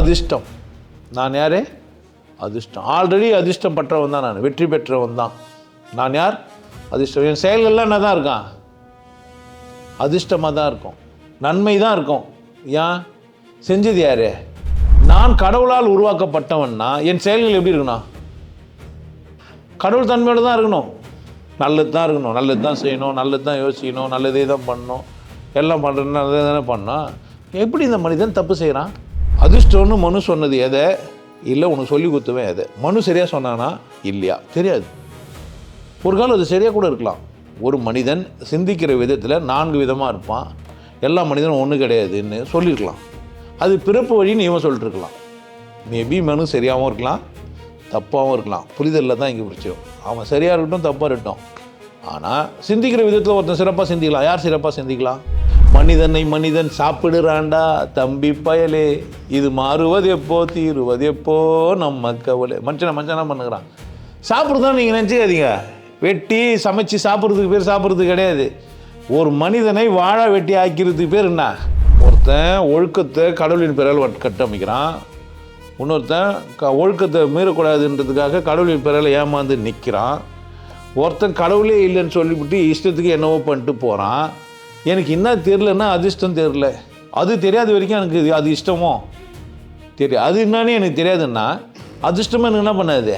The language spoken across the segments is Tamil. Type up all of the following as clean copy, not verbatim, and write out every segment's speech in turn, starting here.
அதிர்ஷ்டம். நான் யார்? அதிர்ஷ்டம். ஆல்ரெடி அதிர்ஷ்டம் பற்றவன் தான் நான், வெற்றி பெற்றவன் தான் நான். யார்? அதிர்ஷ்டம். என் செயல்கள்லாம் என்ன தான் இருக்கான்? அதிர்ஷ்டமாக தான் இருக்கும், நன்மை தான் இருக்கும். ஏன்? செஞ்சது யார்? நான் கடவுளால் உருவாக்கப்பட்டவன்னா என் செயல்கள் எப்படி இருக்கணும்? கடவுள் தன்மையோடு தான் இருக்கணும், நல்லது தான் இருக்கணும், நல்லது தான் செய்யணும், நல்லது தான் யோசிக்கணும், நல்லதே தான் பண்ணணும், எல்லாம் பண்ணுறது நல்லதே தானே பண்ணணும். எப்படி இந்த மனிதன் தப்பு செய்கிறான்? அதிர்ஷ்டம்னு மனு சொன்னது எதை? இல்லை உனக்கு சொல்லி கொடுத்துவேன் எதை? மனு சரியாக சொன்னானா இல்லையா தெரியாது. ஒரு காலம் அது சரியாக கூட இருக்கலாம். ஒரு மனிதன் சிந்திக்கிற விதத்தில் 4 விதமாக இருப்பான், எல்லா மனிதனும் ஒன்று கிடையாதுன்னு சொல்லியிருக்கலாம். அது பிறப்பு வழின்னு இவன் சொல்லிட்டுருக்கலாம். மேபி மனு சரியாகவும் இருக்கலாம், தப்பாகவும் இருக்கலாம். புரிதலில் தான் இங்கே பிரச்சனை. அவன் சரியாக இருக்கட்டும், தப்பாக இருக்கட்டும். ஆனால் சிந்திக்கிற விதத்தில் ஒருத்தன் சிறப்பாக சிந்திக்கலாம். யார் சிறப்பாக சிந்திக்கலாம்? மனிதனை மனிதன் சாப்பிடுறாண்டா தம்பி பயலே, இது மாறுவது எப்போ தீருவது எப்போ நம்ம கவலை. மனுஷனை பண்ணுகிறான். சாப்பிட்றதான் நீங்கள் நினச்சிக்காதீங்க. வெட்டி சமைச்சு சாப்பிட்றதுக்கு பேர் சாப்பிட்றது கிடையாது. ஒரு மனிதனை வாழ வெட்டி ஆக்கிறதுக்கு பேர் என்ன? ஒருத்தன் ஒழுக்கத்தை கடவுளின் பேரால் கட்டமைக்கிறான், இன்னொருத்தன் ஒழுக்கத்தை மீறக்கூடாதுன்றதுக்காக கடவுளின் பேரால் ஏமாந்து நிற்கிறான். ஒருத்தன் கடவுளே இல்லைன்னு சொல்லிவிட்டு இஷ்டத்துக்கு என்னவோ பண்ணிட்டு போகிறான். எனக்கு என்ன தெரிலன்னா அதிர்ஷ்டம் தெரில. அது தெரியாத வரைக்கும் எனக்கு அது இஷ்டமோ தெரியாது. அது என்னன்னு எனக்கு தெரியாதுன்னா அதிர்ஷ்டமாக எனக்கு என்ன பண்ணாது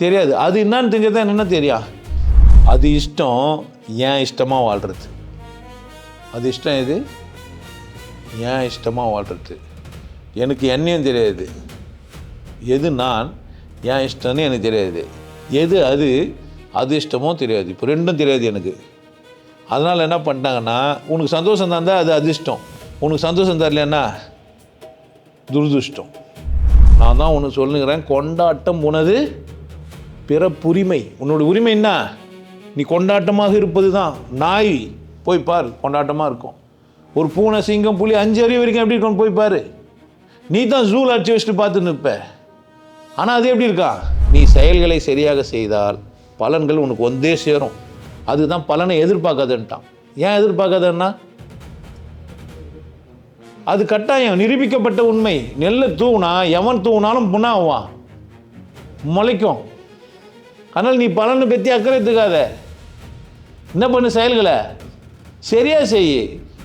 தெரியாது. அது என்னான்னு தெரிஞ்சதான் எனக்கு என்ன தெரியும்? அது இஷ்டம், ஏன் இஷ்டமாக வாழ்கிறது. அது இஷ்டம் எது? ஏன் இஷ்டமாக வாழ்கிறது. எனக்கு என்னையும் தெரியாது, எது நான் ஏன் இஷ்டம்னு எனக்கு தெரியாது, எது அது இஷ்டமோ தெரியாது. இப்போ ரெண்டும் தெரியாது எனக்கு. அதனால் என்ன பண்ணிட்டாங்கன்னா, உனக்கு சந்தோஷம் தந்தால் அது அதிர்ஷ்டம், உனக்கு சந்தோஷம் தரலன்னா துரதிர்ஷ்டம். நான் தான் ஒன்று சொல்லுங்கிறேன், கொண்டாட்டம் உனது பிறப்புரிமை. உன்னோட உரிமை என்ன? நீ கொண்டாட்டமாக இருப்பது தான். நாய் போய் பார், கொண்டாட்டமாக இருக்கும். ஒரு பூனை, சிங்கம், புலி 5 அறிவு வரைக்கும் எப்படி இருக்கும் போய் பாரு. நீ தான் ஜூல் அடிச்சு வச்சுட்டு பார்த்து நிற்ப. ஆனால் அது எப்படி இருக்கா? நீ செயல்களை சரியாக செய்தால் பலன்கள் உனக்கு ஒன்றே சேரும். அதுதான் பலனை எதிர்பார்க்காதுன்ட்டான். ஏன் எதிர்பார்க்காதன்னா அது கட்டாயம் நிரூபிக்கப்பட்ட உண்மை. நெல்லை தூவுனா எவன் தூவுனாலும் புண்ணாவான், முளைக்கும். அதனால் நீ பலனை பற்றி அக்கறை எடுத்துக்காத. என்ன பண்ணு? செயல்களை சரியாக செய்.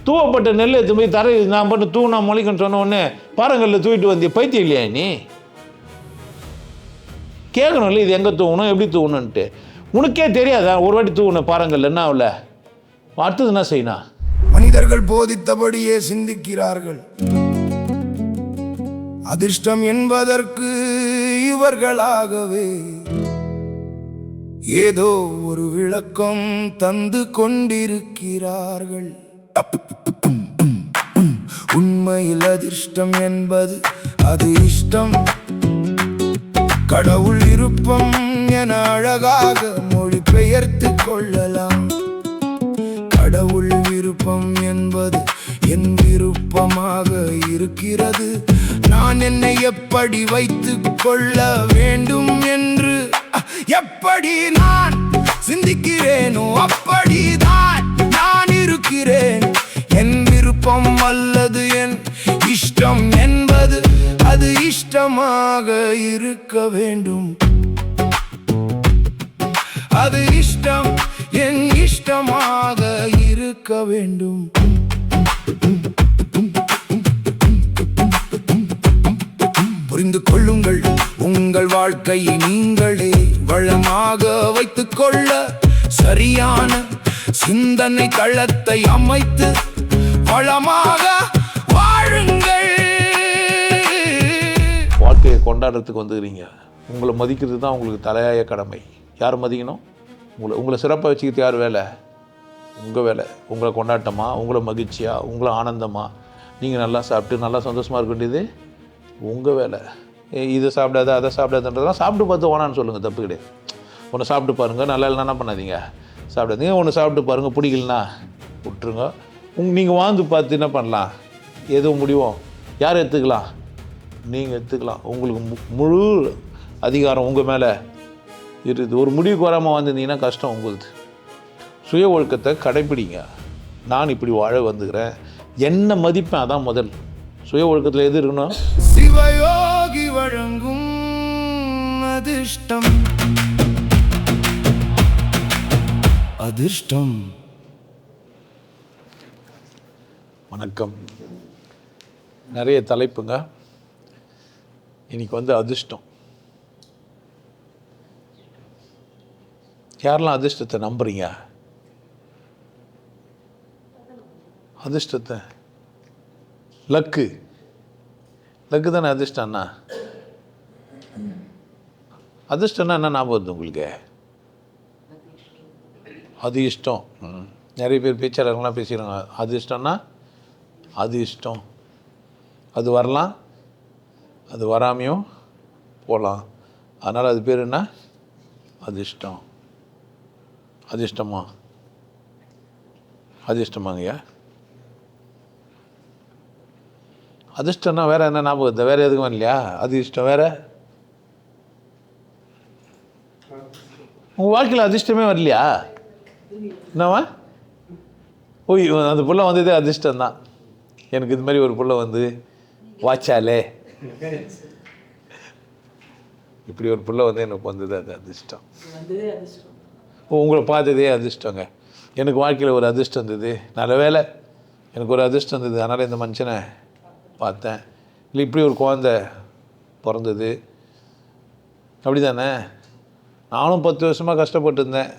தூவப்பட்ட நெல் எடுத்து போய் தரை நான் பண்ணு தூணா முளைக்குன்னு சொன்ன உடனே பாறங்கல்ல தூக்கிட்டு வந்திய பைத்தியம் இல்லையா? நீ கேட்கணும்ல, இது எங்கே தூவணும், எப்படி தூவணுன்ட்டு. உனக்கே தெரியாதா? ஒரு வாட்டி தூவணும் பாறங்கல்ல, என்ன ஆகல, அடுத்தது என்ன செய்யணும்? மனிதர்கள் போதித்தபடியே சிந்திக்கிறார்கள். அதிர்ஷ்டம் என்பதற்கு இவர்களாகவே ஏதோ ஒரு விளக்கம் தந்து கொண்டிருக்கிறார்கள். உண்மையில் அதிர்ஷ்டம் என்பது அது இஷ்டம், கடவுள் விருப்பம் என அழகாக மொழிபெயர்த்து கொள்ளலாம். கடவுள் விருப்பம் என்பது என் விருப்பமாக இருக்கிறது. நான் என்னை எப்படி வைத்துக் கொள்ள வேண்டும் என்று எப்படி நான் சிந்திக்கிறேனோ அப்படிதான் நான் இருக்கிறேன். என் விருப்பம் அல்லது என் இஷ்டம் என்பது அது இஷ்டமாக இருக்க வேண்டும். அது இஷ்டம் என் இஷ்டமாக இருக்க வேண்டும். புரிந்து கொள்ளுங்கள், உங்கள் வாழ்க்கையை நீங்களே வளமாக வைத்துக் கொள்ள சரியான சிந்தனை தளத்தை அமைத்து வளமாக வாழுங்கள். வாழ்க்கையை கொண்டாடுறதுக்கு வந்துக்கிறீங்க. உங்களை மதிக்கிறது தான் உங்களுக்கு தலையாய கடமை. யார் மதிக்கணும்? உங்களை சிறப்பாக வச்சுக்கிறது யார் வேலை? உங்கள் வேலை. உங்களை கொண்டாட்டமா, உங்களை மகிழ்ச்சியா, உங்களை ஆனந்தமா, நீங்கள் நல்லா சாப்பிட்டு நல்லா சந்தோஷமாக இருக்க வேண்டியது உங்கள் வேலை. இதை சாப்பிடாத அதை சாப்பிடாதுன்றதெல்லாம் சாப்பிட்டு பார்த்து வேணான்னு சொல்லுங்கள், தப்பு கிடையாது. ஒன்று சாப்பிட்டு பாருங்கள், நல்லா இல்லைன்னா என்ன பண்ணாதீங்க, சாப்பிடாதீங்க. ஒன்று சாப்பிட்டு பாருங்கள், பிடிக்கலனா விட்டுருங்க. நீங்கள் வாழ்ந்து பார்த்து என்ன பண்ணலாம், எதுவும் முடிவும் யார் எடுத்துக்கலாம்? நீங்கள் எடுத்துக்கலாம். உங்களுக்கு முழு அதிகாரம் உங்கள் மேலே இருக்குது. ஒரு முடிவுக்கு வராமல் வந்திருந்தீங்கன்னா கஷ்டம் உங்களுக்கு. சுய ஒழுக்கத்தை கடைப்பிடிங்க. நான் இப்படி வாழ வந்துக்கிறேன், என்ன மதிப்பேன், அதான் முதல். சுய ஒழுக்கத்தில் எது இருக்கணும்? சிவயோகி வழங்கும் அதிர்ஷ்டம். அதிர்ஷ்டம். வணக்கம். நிறைய தலைப்புங்க. இன்னைக்கு அதிர்ஷ்டம். யாரெல்லாம் அதிர்ஷ்டத்தை நம்புறீங்க? அதிர்ஷ்டத்தை, லக்கு தானே அதிர்ஷ்டம்னா. அதிர்ஷ்டம்னா என்ன ஞாபகம் வருது உங்களுக்கு? அது இஷ்டம். நிறைய பேர் பேச்சாளர்கள்லாம் பேசிக்கிறாங்க. அது இஷ்டம்னா அது இஷ்டம், அது வரலாம், அது வராமையும் போகலாம். அதனால் அது பேர் என்ன? அதிர்ஷ்டம். அதிர்ஷ்டமா? அதிர்ஷ்டமாங்கய்யா. அதிர்ஷ்டம்னா வேறு என்ன ஞாபகம் வருது? வேறு எதுவும் இல்லையா? அதிர்ஷ்டம் வேறு. உங்கள் வாழ்க்கையில் அதிர்ஷ்டமே வரலையா? என்னவா? ஓய், அந்த புள்ள வந்ததே அதிர்ஷ்டம்தான். எனக்கு இது மாதிரி ஒரு புள்ள வாச்சாலே, இப்படி ஒரு புள்ள எனக்கு வந்தது, அது அதிர்ஷ்டம். உங்களை பார்த்ததே அதிர்ஷ்டங்க. எனக்கு வாழ்க்கையில் ஒரு அதிர்ஷ்டம் இருந்தது. நல்ல வேலை எனக்கு ஒரு அதிர்ஷ்டம் இருந்தது. அதனால் இந்த மனுஷனை பார்த்தேன். இல்லை இப்படி ஒரு குழந்தை பிறந்தது. அப்படி தானே? நானும் 10 வருஷமாக கஷ்டப்பட்டு இருந்தேன்.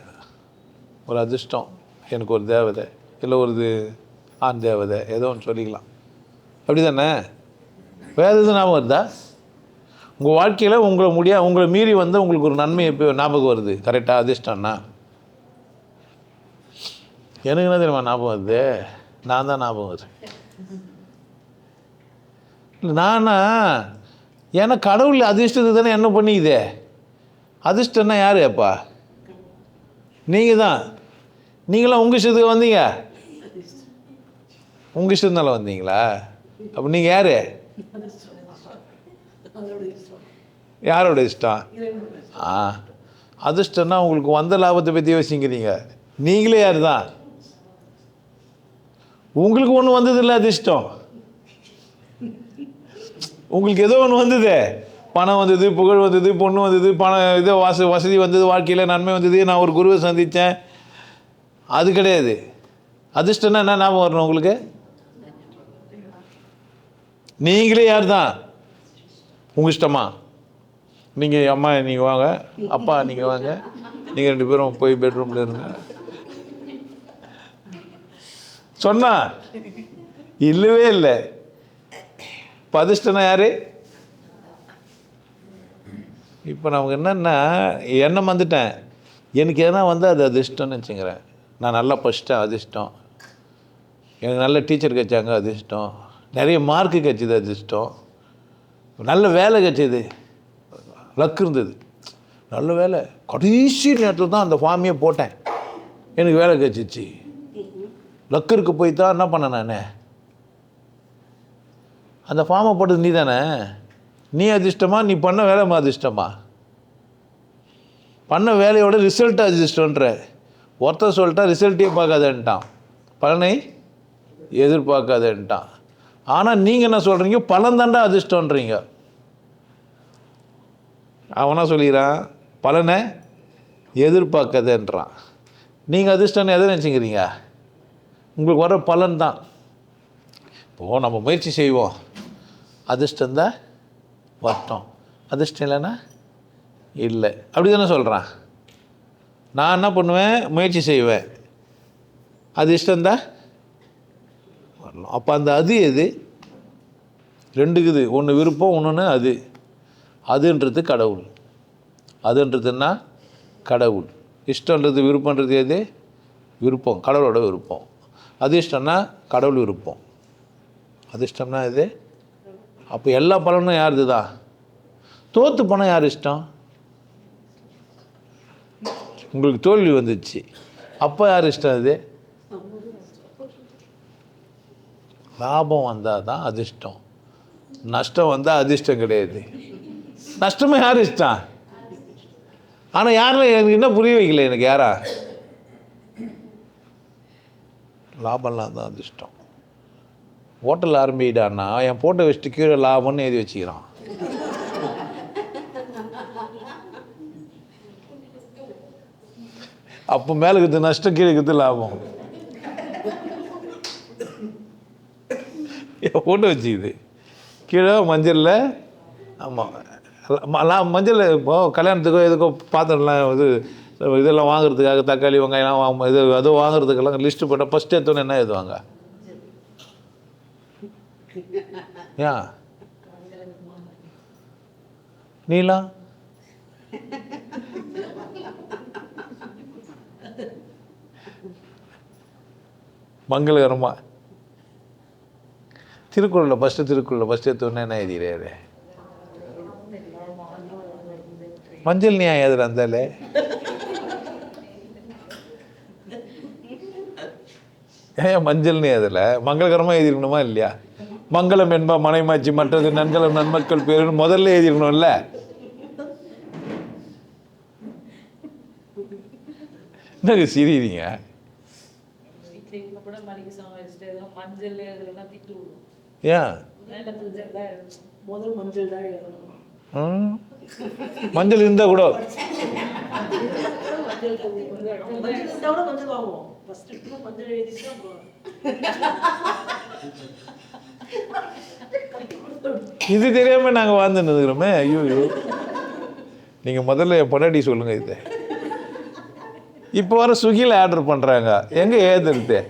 ஒரு அதிர்ஷ்டம். எனக்கு ஒரு தேவதை, இல்லை ஒரு ஆண் தேவதை, ஏதோ ஒன்று சொல்லிக்கலாம். அப்படி தானே? வேறு எதுவும் ஞாபகம் வருதா? உங்கள் வாழ்க்கையில் உங்களை மீறி உங்களுக்கு ஒரு நன்மை எப்போ ஞாபகம் வருது? கரெக்டாக அதிர்ஷ்டம்னா எனக்கு என்ன தெரியுமா ஞாபகம் வருது? நான் தான் ஞாபகம் வருது. நானா? ஏன்னா கடவுள் அதிர்ஷ்டத்தை தானே என்ன பண்ணிக்குதே. அதிர்ஷ்டம்னா யார் அப்பா? நீங்கள் தான். நீங்களாம் உங்கள் இஷ்டத்துக்கு வந்தீங்க. உங்கள் இஷ்டத்தினால வந்தீங்களா? அப்போ நீங்கள் யார்? யாரோட இஷ்டம்? அதிர்ஷ்டம்னா உங்களுக்கு வந்த லாபத்தை பற்றி யோசிக்கிறீங்க. நீங்களே யார் தான்? உங்களுக்கு ஒன்று வந்ததில்லை அதிர்ஷ்டம். உங்களுக்கு ஏதோ ஒன்று வந்தது. பணம் வந்தது, புகழ் வந்தது, பொண்ணு வந்தது, இதோ வசதி வந்தது, வாழ்க்கையில் நன்மை வந்தது, நான் ஒரு குருவை சந்தித்தேன். அது கிடையாது. அதிர்ஷ்டம்னா என்ன ஞாபகம் வரணும் உங்களுக்கு? நீங்களே யார் தான்? உங்கள் இஷ்டமா? நீங்கள் அம்மா நீங்கள் வாங்க, அப்பா நீங்கள் வாங்க, நீங்கள் 2 பேரும் போய் பெட்ரூமில் இருங்க சொன்னா இல்லவே இல்லை. இப்போ அதிர்ஷ்டம்னா யார்? இப்போ நமக்கு என்னென்னா எண்ணம் வந்துட்டேன். எனக்கு எதனா அது அதிர்ஷ்டம்னு வச்சுக்கிறேன். நான் நல்லா படிச்சிட்டேன், அதிர்ஷ்டம். எனக்கு நல்ல டீச்சர் கிடைச்சாங்க, அதிர்ஷ்டம். நிறைய மார்க்கு கிடைச்சிது, அதிர்ஷ்டம். நல்ல வேலை கிடைச்சிது, லக் இருந்தது. நல்ல வேலை. கடைசி நேரத்தில் தான் அந்த ஃபார்மையே போட்டேன், எனக்கு வேலை கிடைச்சிச்சு. லக்கருக்கு போய் தான் என்ன பண்ணேன் நான்? அந்த ஃபார்மை போட்டது நீ தானே. நீ அதிர்ஷ்டமா? நீ பண்ண வேலை அதிர்ஷ்டமா? பண்ண வேலையோட ரிசல்ட் அதிர்ஷ்டன்ற. ஒருத்தர் சொல்லிட்டா ரிசல்ட்டே பார்க்காதேன்ட்டான், பலனை எதிர்பார்க்காதேன்ட்டான். ஆனால் நீங்கள் என்ன சொல்கிறீங்க? பலன் தாண்டா அதிர்ஷ்டன்றீங்க. அவனா சொல்லிக்கிறான் பலனை எதிர்பார்க்காதேன்றான். நீங்கள் அதிர்ஷ்டம்னு எதை நினச்சிக்கிறீங்க? உங்களுக்கு வர பலன் தான். இப்போது நம்ம முயற்சி செய்வோம், அதிர்ஷ்டந்தான் வரட்டும். அதிர்ஷ்டம் இல்லைன்னா இல்லை. அப்படி தானே சொல்கிறான். நான் என்ன பண்ணுவேன்? முயற்சி செய்வேன், அதிர்ஷ்டந்தான் வரலாம். அப்போ அந்த அது எது? 2 இருக்குது. ஒன்று விருப்பம், ஒன்று அது. அதுன்றது கடவுள். அதுன்றதுன்னா கடவுள். இஷ்டன்றது விருப்பன்றது எது? விருப்பம், கடவுளோட விருப்பம். அதிர்ஷ்டம்னா கடவுள் விருப்பம். அதிர்ஷ்டம்னா இது. அப்போ எல்லா பலனும் யாருது தான்? தோற்று போனால் யார் இஷ்டம்? உங்களுக்கு தோல்வி வந்துச்சு, அப்போ யார் இஷ்டம்? அது லாபம் வந்தால் தான் அதிர்ஷ்டம். நஷ்டம் வந்தால் அதிர்ஷ்டம் கிடையாது. நஷ்டமே யார் இஷ்டம்? ஆனால் யாரும் எனக்கு என்ன புரிய வைக்கல. எனக்கு யாரா? லாபம்லாம் தான் அதிர்ஷ்டம். ஹோட்டல் ஆரம்பிடான்னா என் போட்டோ வச்சுட்டு கீழே லாபம்னு எழுதி வச்சுக்கிறான். அப்போ மேலே இருக்கிறது நஷ்டம், கீழே இருக்கிறது லாபம். என் போட்டோ வச்சுக்குது கீழே மஞ்சளில். ஆமாம், மஞ்சள் இப்போ கல்யாணத்துக்கோ எதுக்கோ பாத்திரம்லாம் இதெல்லாம் வாங்குறதுக்காக தக்காளி வெங்காயம்லாம் அதுவும் வாங்குறதுக்கெல்லாம் லிஸ்ட்டு போட்டால் ஃபஸ்ட்டு எடுத்தோன்னே என்ன எழுதுவாங்க? ஏன் நீலாம் மங்களகரமாக திருக்குறளில் ஃபஸ்ட்டு எடுத்தோன்னே என்ன எழுதிடுறாரு? மஞ்சள் நியாயம் எதில் இருந்தாலே ஏன் மஞ்சள்னு எதில் மங்களகரமாக எழுதிருக்கணுமா இல்லையா? மங்களம் என்பா மனைமாச்சி மற்றது நன்கலம் நன்மக்கள் பேருன்னு முதல்ல எழுதிருக்கணும்ல. என்னங்க சிரிக்கிறீங்க? ஏன் மஞ்சள் இருந்தா கூட இது தெரியாம நாங்க வாழ்ந்துன்னு இருக்கிறோமே. ஐயோ, நீங்க முதல்ல பொண்டாட்டி சொல்லுங்க. இது இப்போ வர ஸ்விக்கியில் ஆர்டர் பண்றாங்க, எங்க ஏதுறது?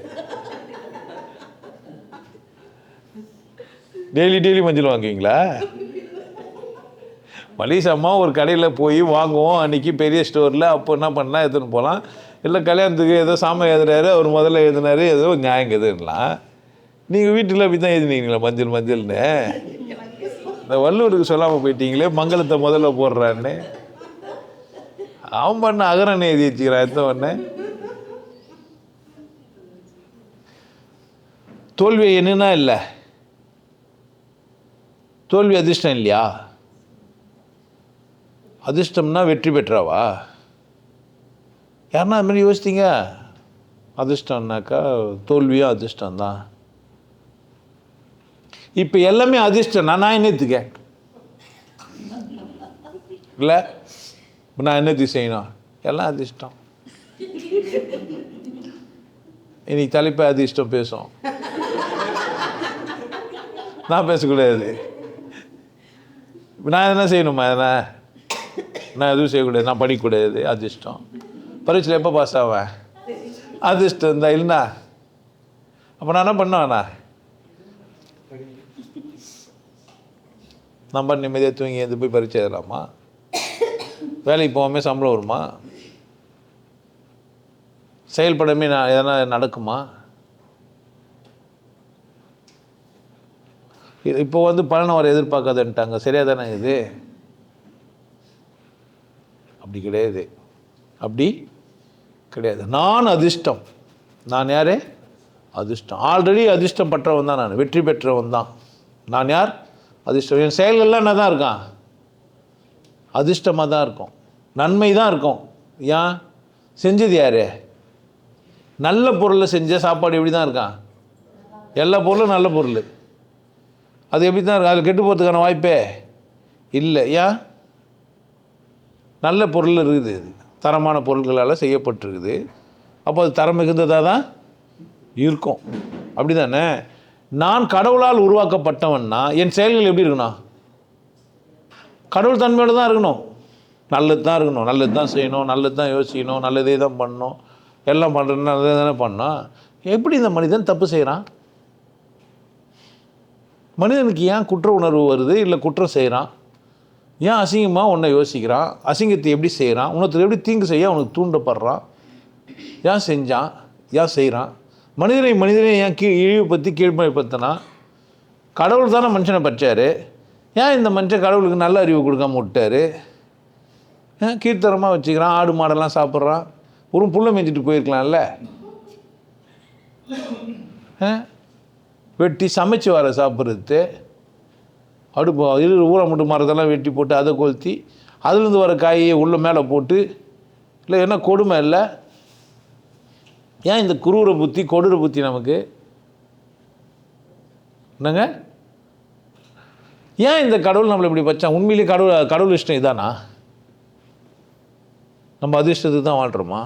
டெய்லி மஞ்சள் வாங்குவீங்களா? மலிசம்மா ஒரு கடையில் போய் வாங்குவோம் அன்றைக்கி பெரிய ஸ்டோரில். அப்போ என்ன பண்ணலாம், எடுத்துன்னு போகலாம். இல்லை கல்யாணத்துக்கு ஏதோ சாமான் எழுதுறாரு, அவர் முதல்ல எழுதினாரு, ஏதோ நியாயம் எதுலாம். நீங்கள் வீட்டில் அப்படி தான் எழுதினீங்களா மஞ்சள்னு? இந்த வள்ளுவருக்கு சொல்லாமல் போயிட்டீங்களே மங்களத்தை முதல்ல போடுறான்னு. அவன் பண்ண அகரனை எழுதி வச்சுக்கிறான். எத்த ஒன்று தோல்வி என்னன்னா இல்லை, தோல்வி அதிர்ஷ்டம் இல்லையா? அதிர்ஷ்டம்னா வெற்றி பெற்றாவா? யாருன்னா அது மாதிரி யோசித்தீங்க? அதிர்ஷ்டம்னாக்கா தோல்வியும் அதிர்ஷ்டம்தான். இப்போ எல்லாமே அதிர்ஷ்டம். நான் என்னத்துக்க இல்லை, நான் என்னத்துக்கு செய்யணும்? எல்லாம் அதிர்ஷ்டம். இன்னைக்கு தலைப்பை அதிர்ஷ்டம் பேசும். நான் பேசக்கூடாது. நான் எதனா செய்யணுமா? எதனா நான் எதுவும் செய்யக்கூடாது, நான் படிக்கக்கூடாது. அதிர்ஷ்டம். பரீட்சையில் எப்போ பாஸ் ஆவேன்? அதிர்ஷ்டம் இருந்தா இல்லைண்ணா. அப்போ நான் என்ன பண்ணுவேண்ணா? நம்ம நிம்மதியாக தூங்கி எது போய் பரீட்சை எழுதலாமா? வேலைக்கு போகாமல் சம்பளம் வருமா? செயல்படமே நான் எதனா நடக்குமா? இப்போ பலனை வர எதிர்பார்க்காதுன்ட்டாங்க. சரியா தானே இது? அப்படி கிடையாது, அப்படி கிடையாது. நான் அதிர்ஷ்டம். நான் யார்? அதிர்ஷ்டம். ஆல்ரெடி அதிர்ஷ்டம் பற்றவன் தான். நான் வெற்றி பெற்றவன் தான். நான் யார்? அதிர்ஷ்டம். என் செயல்கள்லாம் என்ன தான் இருக்கான்? அதிர்ஷ்டமாக தான் இருக்கும், நன்மை தான் இருக்கும். ஏன்? செஞ்சது யார்? நல்ல பொருளை செஞ்ச சாப்பாடு எப்படி தான் இருக்கான்? எல்லா பொருளும் நல்ல பொருள். அது எப்படி தான் இருக்கு? அதில் கெட்டு போகிறதுக்கான வாய்ப்பே இல்லை. ஏன்? நல்ல பொருள் இருக்குது, தரமான பொருட்களால் செய்யப்பட்டிருக்குது. அப்போ அது தரம் மிகுந்ததாக தான் இருக்கும். அப்படி தானே? நான் கடவுளால் உருவாக்கப்பட்டவன்னா என் செயல்கள் எப்படி இருக்கணும்? கடவுள் தன்மையோடு தான் இருக்கணும். நல்லது தான் இருக்கணும், நல்லது தான் செய்யணும், நல்லது தான் யோசிக்கணும், நல்லதே தான் பண்ணணும். எல்லாம் பண்ணுறதுன்னா நல்லதே தானே பண்ணணும். எப்படி இந்த மனிதன் தப்பு செய்கிறான்? மனிதனுக்கு ஏன் குற்ற உணர்வு வருது? இல்லை குற்றம் செய்கிறான்? ஏன் அசிங்கமாக உன்னை யோசிக்கிறான்? அசிங்கத்தை எப்படி செய்கிறான்? உனக்கு எப்படி தீங்கு செய்ய அவனுக்கு தூண்டப்படுறான்? ஏன் செஞ்சான்? ஏன் செய்கிறான்? மனிதனை ஏன் இழிவுபடுத்தி கீழ்மைப்படுத்தினா? கடவுள் தானே மனுஷனை பற்றார். ஏன் இந்த மனுஷன் கடவுளுக்கு நல்ல அறிவு கொடுக்காம விட்டார்? ஏன் கீழ்த்தரமாக வச்சுக்கிறான்? ஆடு மாடெல்லாம் சாப்பிட்றான். ஒரு புல்லை மேய்ச்சிட்டு போயிருக்கலாம்ல. வெட்டி சமைச்சு வர சாப்பிட்றது, அடுப்பு ஊற மட்டும் மரத்தெல்லாம் வெட்டி போட்டு அதை கொளுத்தி அதுலேருந்து வர காயை உள்ள மேலே போட்டு, இல்லை என்ன கொடுமை இல்லை? ஏன் இந்த குரூர புத்தி, கொடூர புத்தி நமக்கு? என்னங்க? ஏன் இந்த கடவுள் நம்மளை இப்படி வச்சான்? உண்மையிலேயே கடவுள் இஷ்டம் இதானா? நம்ம அதிர்ஷ்டத்துக்கு தான் வாழ்கிறோமா?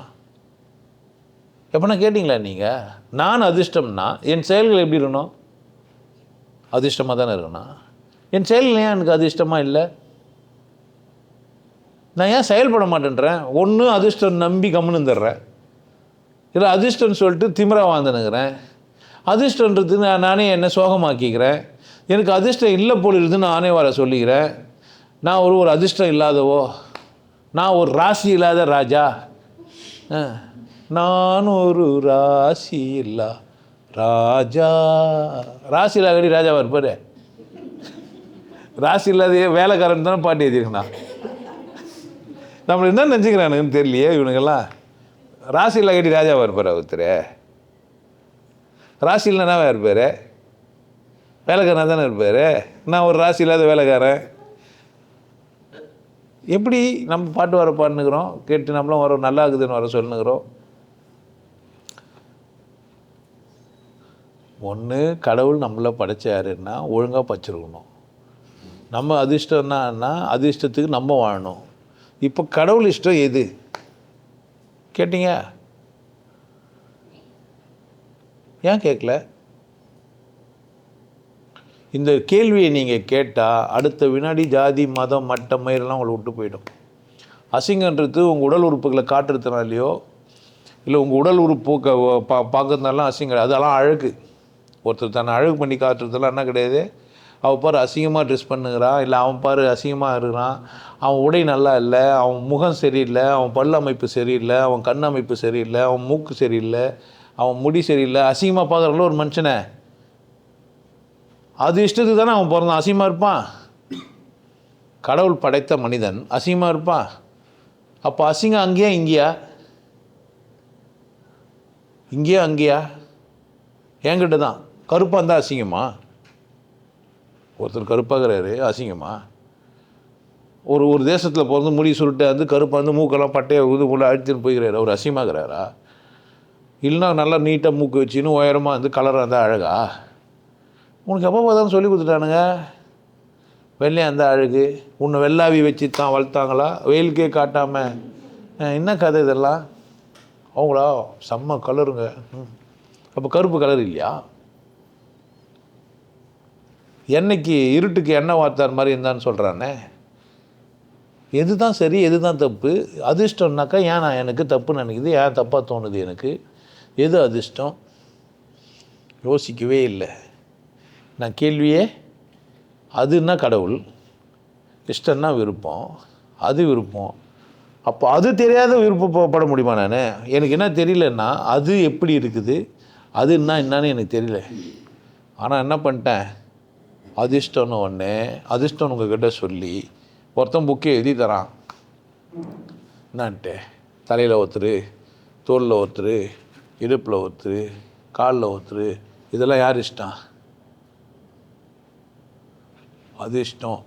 எப்போனா கேட்டிங்களா நீங்கள்? நான் அதிர்ஷ்டம்னா என் செயல்கள் எப்படி இருக்கணும்? அதிர்ஷ்டமாக தானே இருக்கணும். என் செயல்கள் ஏன் எனக்கு அதிர்ஷ்டமாக இல்லை? நான் ஏன் செயல்பட மாட்டேன்றேன்? ஒன்று அதிர்ஷ்டம் நம்பி கம்முன்னு இருந்துடுறேன், இல்லை அதிர்ஷ்டம்னு சொல்லிட்டு திமிரா வாழ்ந்துனுங்கிறேன். அதிர்ஷ்டன்றது நானே என்னை சோகமாக்கிக்கிறேன். எனக்கு அதிர்ஷ்டம் இல்லை போல் இருக்குதுன்னு நானே வர சொல்லிக்கிறேன். நான் ஒரு அதிர்ஷ்டம் இல்லாதவோ, நான் ஒரு ராசி இல்லாத ராஜா, நான் ஒரு ராசி இல்லா ராஜா. ராசி இல்லாதடி ராஜாவா இருப்பார். ராசி இல்லாத வேலைக்காரன் தானே பாட்டி எழுதியிருக்கண்ணா. நம்மளை என்ன நினச்சிக்கிறானுங்கன்னு தெரியலையே இவனுங்கெல்லாம். ராசி இல்லாட்டி ராஜாவா இருப்பார் ஒருத்தர். ராசி இல்லைன்னா இருப்பார், வேலைக்காரனாக தானே இருப்பார். நான் ஒரு ராசி இல்லாத வேலைக்காரன். எப்படி நம்ம பாட்டு வர பாடுனுக்கிறோம், கேட்டு நம்மளும் வர நல்லா இருக்குதுன்னு வர சொல்லுங்கிறோம். ஒன்று கடவுள் நம்மளை படைச்சாருன்னா ஒழுங்காக பச்சிருக்கணும். நம்ம அதிர்ஷ்டம்னா அதிர்ஷ்டத்துக்கு நம்ம வாழணும். இப்போ கடவுள் இஷ்டம் எது கேட்டீங்க? ஏன் கேட்கல? இந்த கேள்வியை நீங்கள் கேட்டால் அடுத்த வினாடி ஜாதி மதம் மட்டம் மயிரெல்லாம் உங்களை விட்டு போயிடும். அசிங்கன்றது உங்கள் உடல் உறுப்புகளை காட்டுறதுனாலையோ இல்லை உங்கள் உடல் உறுப்பு பார்க்கறதுனாலாம் அசிங்கம். அதெல்லாம் அழகு. ஒருத்தர் தன்னை அழகு பண்ணி காட்டுறதுலாம் என்ன கிடையாது. அவன் பாரு அசிங்கமாக ட்ரெஸ் பண்ணுகிறான், இல்லை அவன் பாரு அசிங்கமாக இருக்கிறான், அவன் உடை நல்லா இல்லை, அவன் முகம் சரியில்லை, அவன் பல் அமைப்பு சரியில்லை, அவன் கண் அமைப்பு சரியில்லை, அவன் மூக்கு சரியில்லை, அவன் முடி சரியில்லை, அசிங்கமாக பார்க்குறவங்கள ஒரு மனுஷனை. அது இஷ்டத்துக்கு தானே அவன் பிறந்தான், அசிங்கமாக இருப்பான். கடவுள் படைத்த மனிதன் அசிங்கமாக இருப்பான். அப்போ அசிங்கம் அங்கேயா இங்கேயா? இங்கேயா அங்கேயா? என்கிட்ட தான். கருப்பாக இருந்தால் அசிங்கமா? ஒருத்தர் கருப்பாகிறாரு அசிங்கமா? ஒரு தேசத்தில் பிறந்து முடி சுருட்டை வந்து கருப்பாக வந்து மூக்கெல்லாம் பட்டையை இது போல அழித்துன்னு போய்கிறாரு, அவர் அசிங்கமாகிறாரா? இல்லைனா நல்லா நீட்டாக மூக்கு வச்சுன்னு உயரமாக வந்து கலராக இருந்தால் அழகா? உனக்கு எப்போ பார்த்தாலும் சொல்லி கொடுத்துட்டானுங்க. வெள்ளையாக இருந்தால் அழகு, உன்னை வெள்ளாவி வச்சு தான் வளர்த்தாங்களா? வெயிலுக்கே காட்டாமல் என்ன கதை இதெல்லாம்? அவங்களா செம்ம கலருங்க. அப்போ கருப்பு கலர் இல்லையா? என்னைக்கு இருட்டுக்கு எண்ணெய் வார்த்தார் மாதிரி இருந்தான்னு சொல்கிறானே. எது தான் சரி, எது தான் தப்பு? அதிர்ஷ்டம்னாக்கா ஏன் நான் எனக்கு தப்புன்னு நினைக்குது, ஏன் தப்பாக தோணுது எனக்கு? எது அதிர்ஷ்டம்? யோசிக்கவே இல்லை நான். கேள்வியே அதுன்னா கடவுள், இஷ்டம்னா விருப்பம், அது விருப்பம். அப்போ அது தெரியாத விருப்பப்பட முடியுமா நான்? எனக்கு என்ன தெரியலன்னா அது எப்படி இருக்குது, அதுன்னா என்னன்னு எனக்கு தெரியல. ஆனால் என்ன பண்ணிட்டேன், அதிர்ஷ்டம்னு ஒன்று, அதிர்ஷ்டம் உங்ககிட்ட சொல்லி ஒருத்தன் புக்கே எழுதி தரான். என்னான்ட்டு தலையில் ஒருத்தர், தோளில் ஒருத்தர், இடுப்பில் ஒருத்தர், காலில் ஒருத்தர். இதெல்லாம் யார் இஷ்டம்? அதிர்ஷ்டம்.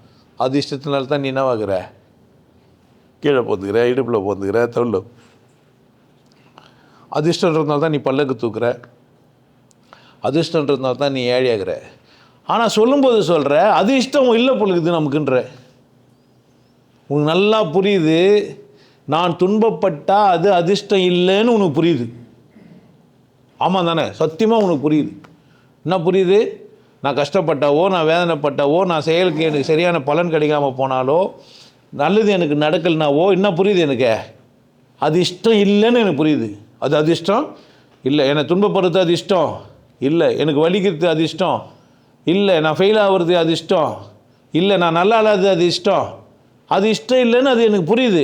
அதிர்ஷ்டத்தினால தான் நீ என்ன வாங்குற? கீழே போந்துக்கிற, இடுப்பில் போந்துக்கிற, தோளில். அதிர்ஷ்டன்றதுனால தான் நீ பல்லக்கு தூக்குற, அதிர்ஷ்டன்றதுனால தான் நீ ஏழையாகிற. ஆனால் சொல்லும்போது சொல்கிற அதிர்ஷ்டம் இல்லை பொழுது நமக்குன்ற. உனக்கு நல்லா புரியுது, நான் துன்பப்பட்டால் அது அதிர்ஷ்டம் இல்லைன்னு உனக்கு புரியுது. ஆமாம் தானே? சத்தியமாக உனக்கு புரியுது. என்ன புரியுது? நான் கஷ்டப்பட்டாவோ, நான் வேதனைப்பட்டாவோ, நான் செயலுக்கு எனக்கு சரியான பலன் கிடைக்காமல் போனாலோ, நல்லது எனக்கு நடக்கலைனாவோ என்ன புரியுது எனக்கு? அது இஷ்டம் இல்லைன்னு எனக்கு புரியுது. அது அதிர்ஷ்டம் இல்லை. என்னை துன்பப்படுறது அது இஷ்டம் இல்லை. எனக்கு வலிக்கிறது அது இஷ்டம் இல்லை. நான் ஃபெயில் ஆகிறது அது இஷ்டம் இல்லை. நான் நல்லா இல்லாதது அது இஷ்டம். அது இஷ்டம் இல்லைன்னு அது எனக்கு புரியுது.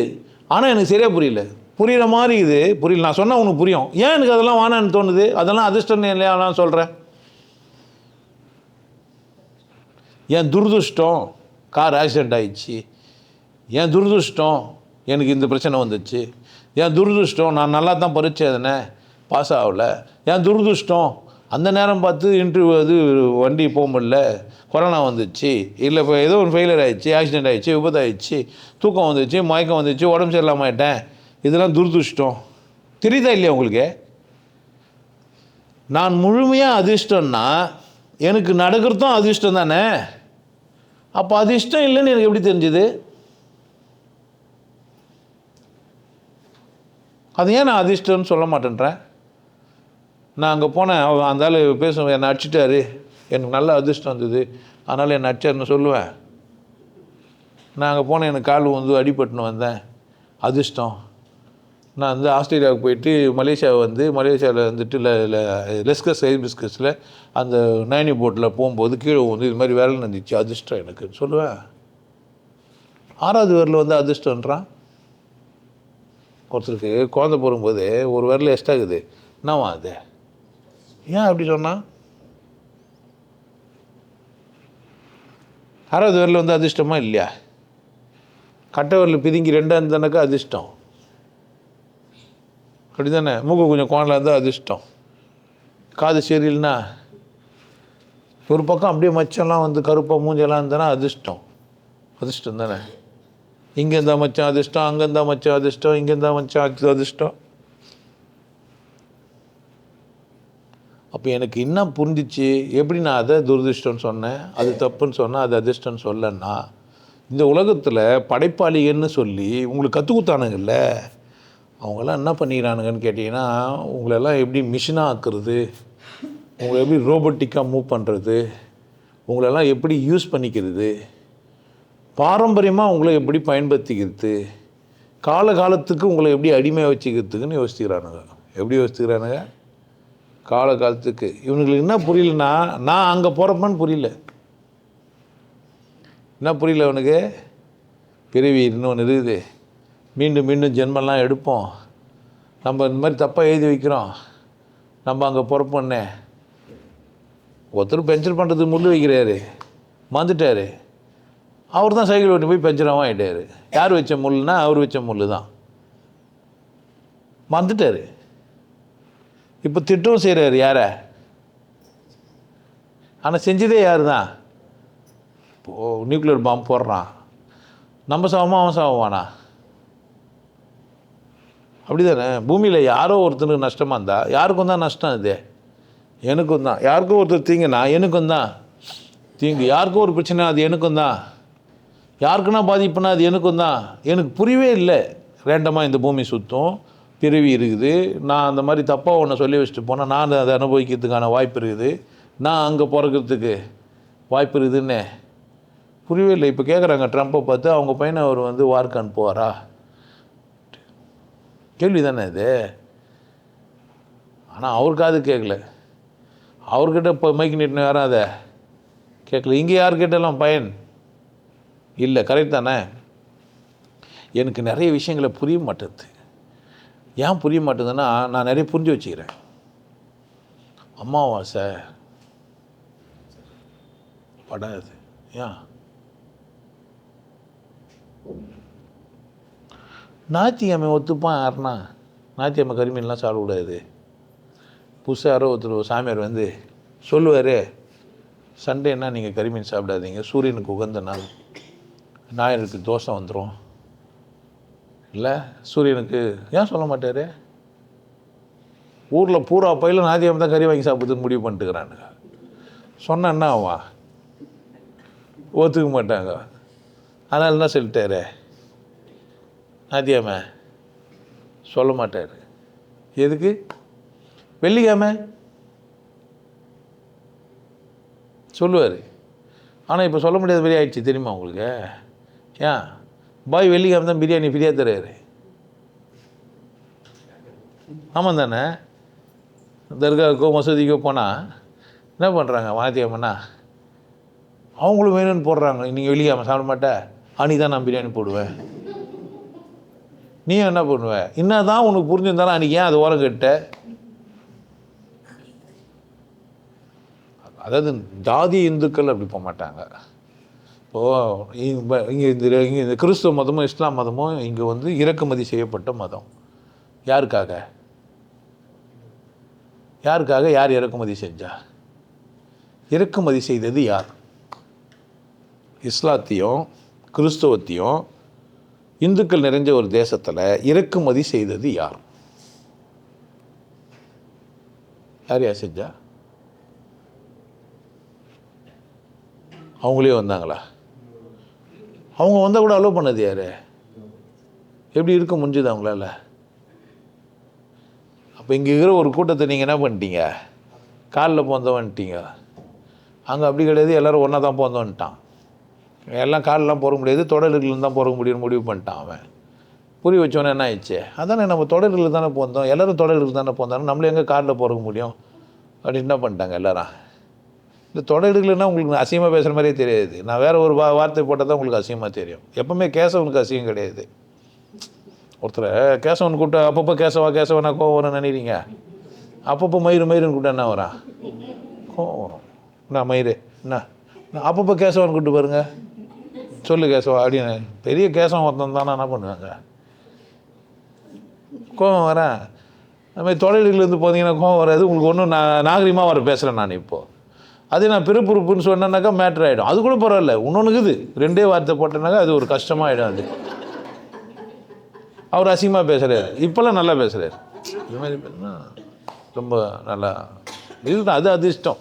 ஆனால் எனக்கு சரியாக புரியல. புரிகிற மாதிரி இது புரியல. நான் சொன்னால் உனக்கு புரியும். ஏன் எனக்கு அதெல்லாம் வானான்னு தோணுது? அதெல்லாம் அதிர்ஷ்டம் இல்லையா நான் சொல்கிறேன். என் துரதிருஷ்டம் கார் ஆக்சிடெண்ட் ஆகிடுச்சு, என் துரதிருஷ்டம் எனக்கு இந்த பிரச்சனை வந்துச்சு, என் துரதிருஷ்டம் நான் நல்லா தான் பரீட்சை எதுனே பாஸ் ஆகலை, என் துரதிருஷ்டம் அந்த நேரம் பார்த்து இன்டர்வியூ அது வண்டி போக முடியல, கொரோனா வந்துச்சு, இல்லை இப்போ ஏதோ ஒரு ஃபெயிலியர் ஆகிடுச்சு, ஆக்சிடெண்ட் ஆகிடுச்சு, விபத்து ஆகிடுச்சு, தூக்கம் வந்துச்சு, மயக்கம் வந்துச்சு, உடம்பு சரியில்லாமல் ஆகிட்டேன். இதெல்லாம் துரதிருஷ்டம். தெரியுதா இல்லையா உங்களுக்கு? நான் முழுமையாக அதிர்ஷ்டம்னா எனக்கு நடக்கிறதும் அதிர்ஷ்டம் தானே. அப்போ அதிர்ஷ்டம் இல்லைன்னு எனக்கு எப்படி தெரிஞ்சுது? அது ஏன் நான் அதிர்ஷ்டம்னு சொல்ல மாட்டேன்றேன்? நான் அங்கே போனேன், அந்த ஆள் பேசுவேன், என்னை அடிச்சிட்டாரு, எனக்கு நல்ல அதிர்ஷ்டம் வந்தது, அதனால் என்னை அடிச்சாருன்னு சொல்லுவேன். நான் அங்கே போனேன், எனக்கு கால் வந்து அடிபட்டுன்னு வந்தேன், அதிர்ஷ்டம். நான் வந்து ஆஸ்திரேலியாவுக்கு போயிட்டு மலேசியாவில் வந்துட்டு லெஸ்கஸ் பிஸ்கஸில் அந்த நைனி போட்டில் போகும்போது கீழே வந்து இது மாதிரி வேலை நடந்துச்சு, அதிர்ஷ்டம் எனக்குன்னு சொல்லுவேன். 6வது விரல் வந்து அதிர்ஷ்டன்றான். ஒருத்தருக்கு குழந்தை போகும்போது ஒரு விரல் எக்ஸ்ட்ரா இருக்குது, என்னவா அது? ஏன் அப்படி சொன்னான்? 6வது விரல் வந்து அதிர்ஷ்டமா இல்லையா? கட்டை விரல் பிதுங்கி 2 இருந்தானாக்கா அதிர்ஷ்டம், அப்படி தானே? மூக்கு கொஞ்சம் கோணலாக இருந்தால் அதிர்ஷ்டம், காது சரியில்லைன்னா, ஒரு பக்கம் அப்படியே மச்சம்லாம் வந்து கருப்பாக மூஞ்செல்லாம் இருந்தானா அதிர்ஷ்டம், அதிர்ஷ்டம் தானே? இங்கே இருந்தால் மச்சான் அதிர்ஷ்டம், அங்கே இருந்தால் மச்சான் அதிர்ஷ்டம், இங்கே இருந்தால் மச்சான் அதிர்ஷ்டம். அப்போ எனக்கு என்ன புரிஞ்சிச்சு, எப்படி நான் அதை துரதிர்ஷ்டம்னு சொன்னேன், அது தப்புன்னு சொன்னேன், அது அதிர்ஷ்டம்னு சொல்லன்னா, இந்த உலகத்தில் படைப்பாளிகள்னு சொல்லி உங்களுக்கு கற்றுக் கொடுத்தானுங்கல்ல, அவங்கெல்லாம் என்ன பண்ணிக்கிறானுங்கன்னு கேட்டிங்கன்னா, உங்களெல்லாம் எப்படி மிஷினாக ஆக்குறது, உங்களை எப்படி ரோபோட்டிக்காக மூவ் பண்ணுறது, உங்களெல்லாம் எப்படி யூஸ் பண்ணிக்கிறது, பாரம்பரியமாக உங்களை எப்படி பயன்படுத்திக்கிறது, காலகாலத்துக்கு உங்களை எப்படி அடிமையாக வச்சுக்கிறதுக்குன்னு யோசிக்கிறானுங்க. எப்படி யோசிக்கிறானுங்க? காலகாலத்துக்கு. இவனுங்களுக்கு என்ன புரியலன்னா, நான் அங்கே போகிறப்பன்னு புரியல. என்ன புரியல அவனுக்கு? பிறவி இன்னொன்று இருக்குது, மீண்டும் மீண்டும் ஜென்மெல்லாம் எடுப்போம், நம்ம இந்த மாதிரி தப்பாக எழுதி வைக்கிறோம், நம்ம அங்கே பிறப்போன்னே. ஒருத்தர் பென்சர் பண்ணுறதுக்கு முள் வைக்கிறாரு, மறந்துட்டார். அவர் தான் சைக்கிள் ஓட்டி போய் பென்சராகவும் ஆகிட்டார். யார் வச்ச முள்னா அவர் வச்ச முள் தான், மறந்துட்டார். இப்போ திட்டவும் செய்கிறாரு யாரை? ஆனால் செஞ்சதே யார் தான்? இப்போது நியூக்ளியர் பாம்பு போடுறான், நம்ம சாவமா அவன் சாவானா? அப்படி தானே? பூமியில் யாரோ ஒருத்தனுக்கு நஷ்டமாக இருந்தால் யாருக்கும் தான் நஷ்டம், இது எனக்கும் தான். யாருக்கும் ஒருத்தர் தீங்குனா எனக்கும் தான் தீங்கு, யாருக்கும் ஒரு பிரச்சனை அது எனக்கும் தான், யாருக்குன்னா பாதிப்புனா அது எனக்கும் தான். எனக்கு புரியவே இல்லை. ரேண்டமாக இந்த பூமி சுற்றும், பிறவி இருக்குது, நான் அந்த மாதிரி தப்பாக ஒன்று சொல்லி வச்சுட்டு போனால் நான் அதை அனுபவிக்கிறதுக்கான வாய்ப்பு இருக்குது, நான் அங்கே பிறக்கிறதுக்கு வாய்ப்பு இருக்குதுன்னு புரியவே இல்லை. இப்போ கேட்குறாங்க ட்ரம்ப்பை பார்த்து, அவங்க பையனை அவர் வந்து வார்க்கு அனுப்புவாரா? கேள்வி தானே இது. ஆனால் அவருக்கு அது கேட்கல, அவர்கிட்ட இப்போ மைக்கு நீட்டின யாரும் அதை கேட்கல. இங்கே யார்கிட்டலாம் பயன் இல்லை. கரெக்ட் தானே? எனக்கு நிறைய விஷயங்களை புரிய மாட்டேது. ஏன் புரிய மாட்டேதுன்னா, நான் நிறைய புரிஞ்சு வச்சுக்கிறேன். அமாவாசை படாது, ஏன் ஞாயிற்றுக்கிழமை ஒத்துப்பான் யாருன்னா? ஞாயிற்றுக்கிழமை கறிமீன்லாம் சாப்பிடக்கூடாது. புதுசாக யாரோ ஒருத்தர் சாமியார் வந்து சொல்லுவார், சண்டேன்னா நீங்கள் கறிமீன் சாப்பிடாதீங்க, சூரியனுக்கு உகந்த நாள், ஞாயிறுக்கு தோஷம் வந்துடும். இல்லை சூரியனுக்கு ஏன் சொல்ல மாட்டார்? ஊரில் பூரா பயில ஞாயிற்றுக்கிழமை தான் கறி வாங்கி சாப்பிட்றதுக்கு முடிவு பண்ணிட்டுக்கிறானுங்க. சொன்னால் என்ன ஆவான்? ஒத்துக்க மாட்டாங்க. அதனால் என்ன சொல்லிட்டாரு? ஞாயிற்றுக்கிழமை சொல்ல மாட்டார். எதுக்கு? வெள்ளிக்கிழமை சொல்லுவார். ஆனால் இப்போ சொல்ல முடியாத மாதிரி ஆயிடுச்சு, தெரியுமா உங்களுக்கு? ஏன் பாய் வெள்ளிக்கிழமை தான் பிரியாணி ஃப்ரீயாக தர்றாரு? ஆமாம் தானே? தர்காவுக்கோ மசூதிக்கோ போனால் என்ன பண்ணுறாங்க? ஞாயிற்றுக்கிழமைனா அவங்களும் வேணும்னு போடுறாங்க. நீங்கள் வெள்ளிக்கிழமை சாப்பிட மாட்டேன், அன்றைக்கி தான் நான் பிரியாணி போடுவேன். நீ என்ன பண்ணுவேன்? என்ன தான் உனக்கு புரிஞ்சிருந்தாலும் அன்றைக்கி ஏன் அது ஓரம் கேட்ட? அதாவது ஜாதி இந்துக்கள் அப்படி போக மாட்டாங்க. இப்போது இங்கே இந்த கிறிஸ்துவ மதமும் இஸ்லாம் மதமும் இங்கே வந்து இறக்குமதி செய்யப்பட்ட மதம். யாருக்காக? யாருக்காக? யார் இறக்குமதி செஞ்சா? இறக்குமதி செய்தது யார்? இஸ்லாத்தையும் கிறிஸ்துவத்தையும் இந்துக்கள் நிறைஞ்ச ஒரு தேசத்தில் இறக்குமதி செய்தது யார்? யார் யார் செஞ்சா? அவங்களே வந்தாங்களா? அவங்க வந்தால் கூட அலோவ் பண்ணது யார்? எப்படி இருக்க முடிஞ்சுது அவங்களால? அப்போ இங்கே இருக்கிற ஒரு கூட்டத்தை நீங்கள் என்ன பண்ணிட்டீங்க? காலில் போந்தவன்ட்டீங்க. அங்கே அப்படி கிடையாது, எல்லோரும் ஒன்றா தான் போந்தவன்ட்டான். எல்லாம் காலெலாம் போக முடியாது, தொடர்களும் தான் போக முடியும்னு முடிவு பண்ணிட்டான் அவன். புரிய வச்சோன்னே என்ன ஆயிடுச்சு? அதானே நம்ம தொடர்கள் தானே போந்தோம், எல்லோரும் தொடர்கள் தானே போந்தாலும் நம்மளே எங்கே காரில் போக முடியும் அப்படின்னு என்ன பண்ணிட்டாங்க எல்லாரும். இந்த தொடர்கள்னால் உங்களுக்கு அசிங்கமாக பேசுகிற மாதிரியே தெரியாது. நான் வேறு ஒரு வார்த்தை போட்டால் தான் உங்களுக்கு அசிங்கமாக தெரியும். எப்போவுமே கேசவனுக்கு அசிங்கம் கிடையாது. ஒருத்தரை கேசவன் கூப்பிட்டு அப்பப்போ கேசவனா கோவம் வரும்னு நினைக்கிறீங்க? அப்பப்போ மயிருன்னு கூப்பிட்டா என்ன வரான்? கோவம் வரும். என்ன மயிறு என்ன? அப்பப்போ கேசவன் கூப்பிட்டு பாருங்க, சொல்லு கேசவா அப்படின்னு. பெரிய கேசவன் ஒருத்தன் தானே என்ன பண்ணுவாங்க? கோவம் வரேன். அது மாதிரி தொழில்கள்லேருந்து போனீங்கன்னா கோவம் வராது. உங்களுக்கு ஒன்றும் நாகரிகமாக வர பேசுகிறேன் நான் இப்போது. அதே நான் பிறப்புறுப்புன்னு சொன்னேன்னாக்கா மேட்ரு ஆகிடும். அது கூட பரவாயில்ல, இன்னொன்றுக்குது 2 வார்த்தை போட்டேன்னாக்கா அது ஒரு கஷ்டமாகிடும். அது அவர் அசிங்கமாக பேசுகிறார், இப்போல்லாம் நல்லா பேசுகிறார். இது மாதிரி பேசுனா ரொம்ப நல்லா இதுதான். அது அதிர்ஷ்டம்.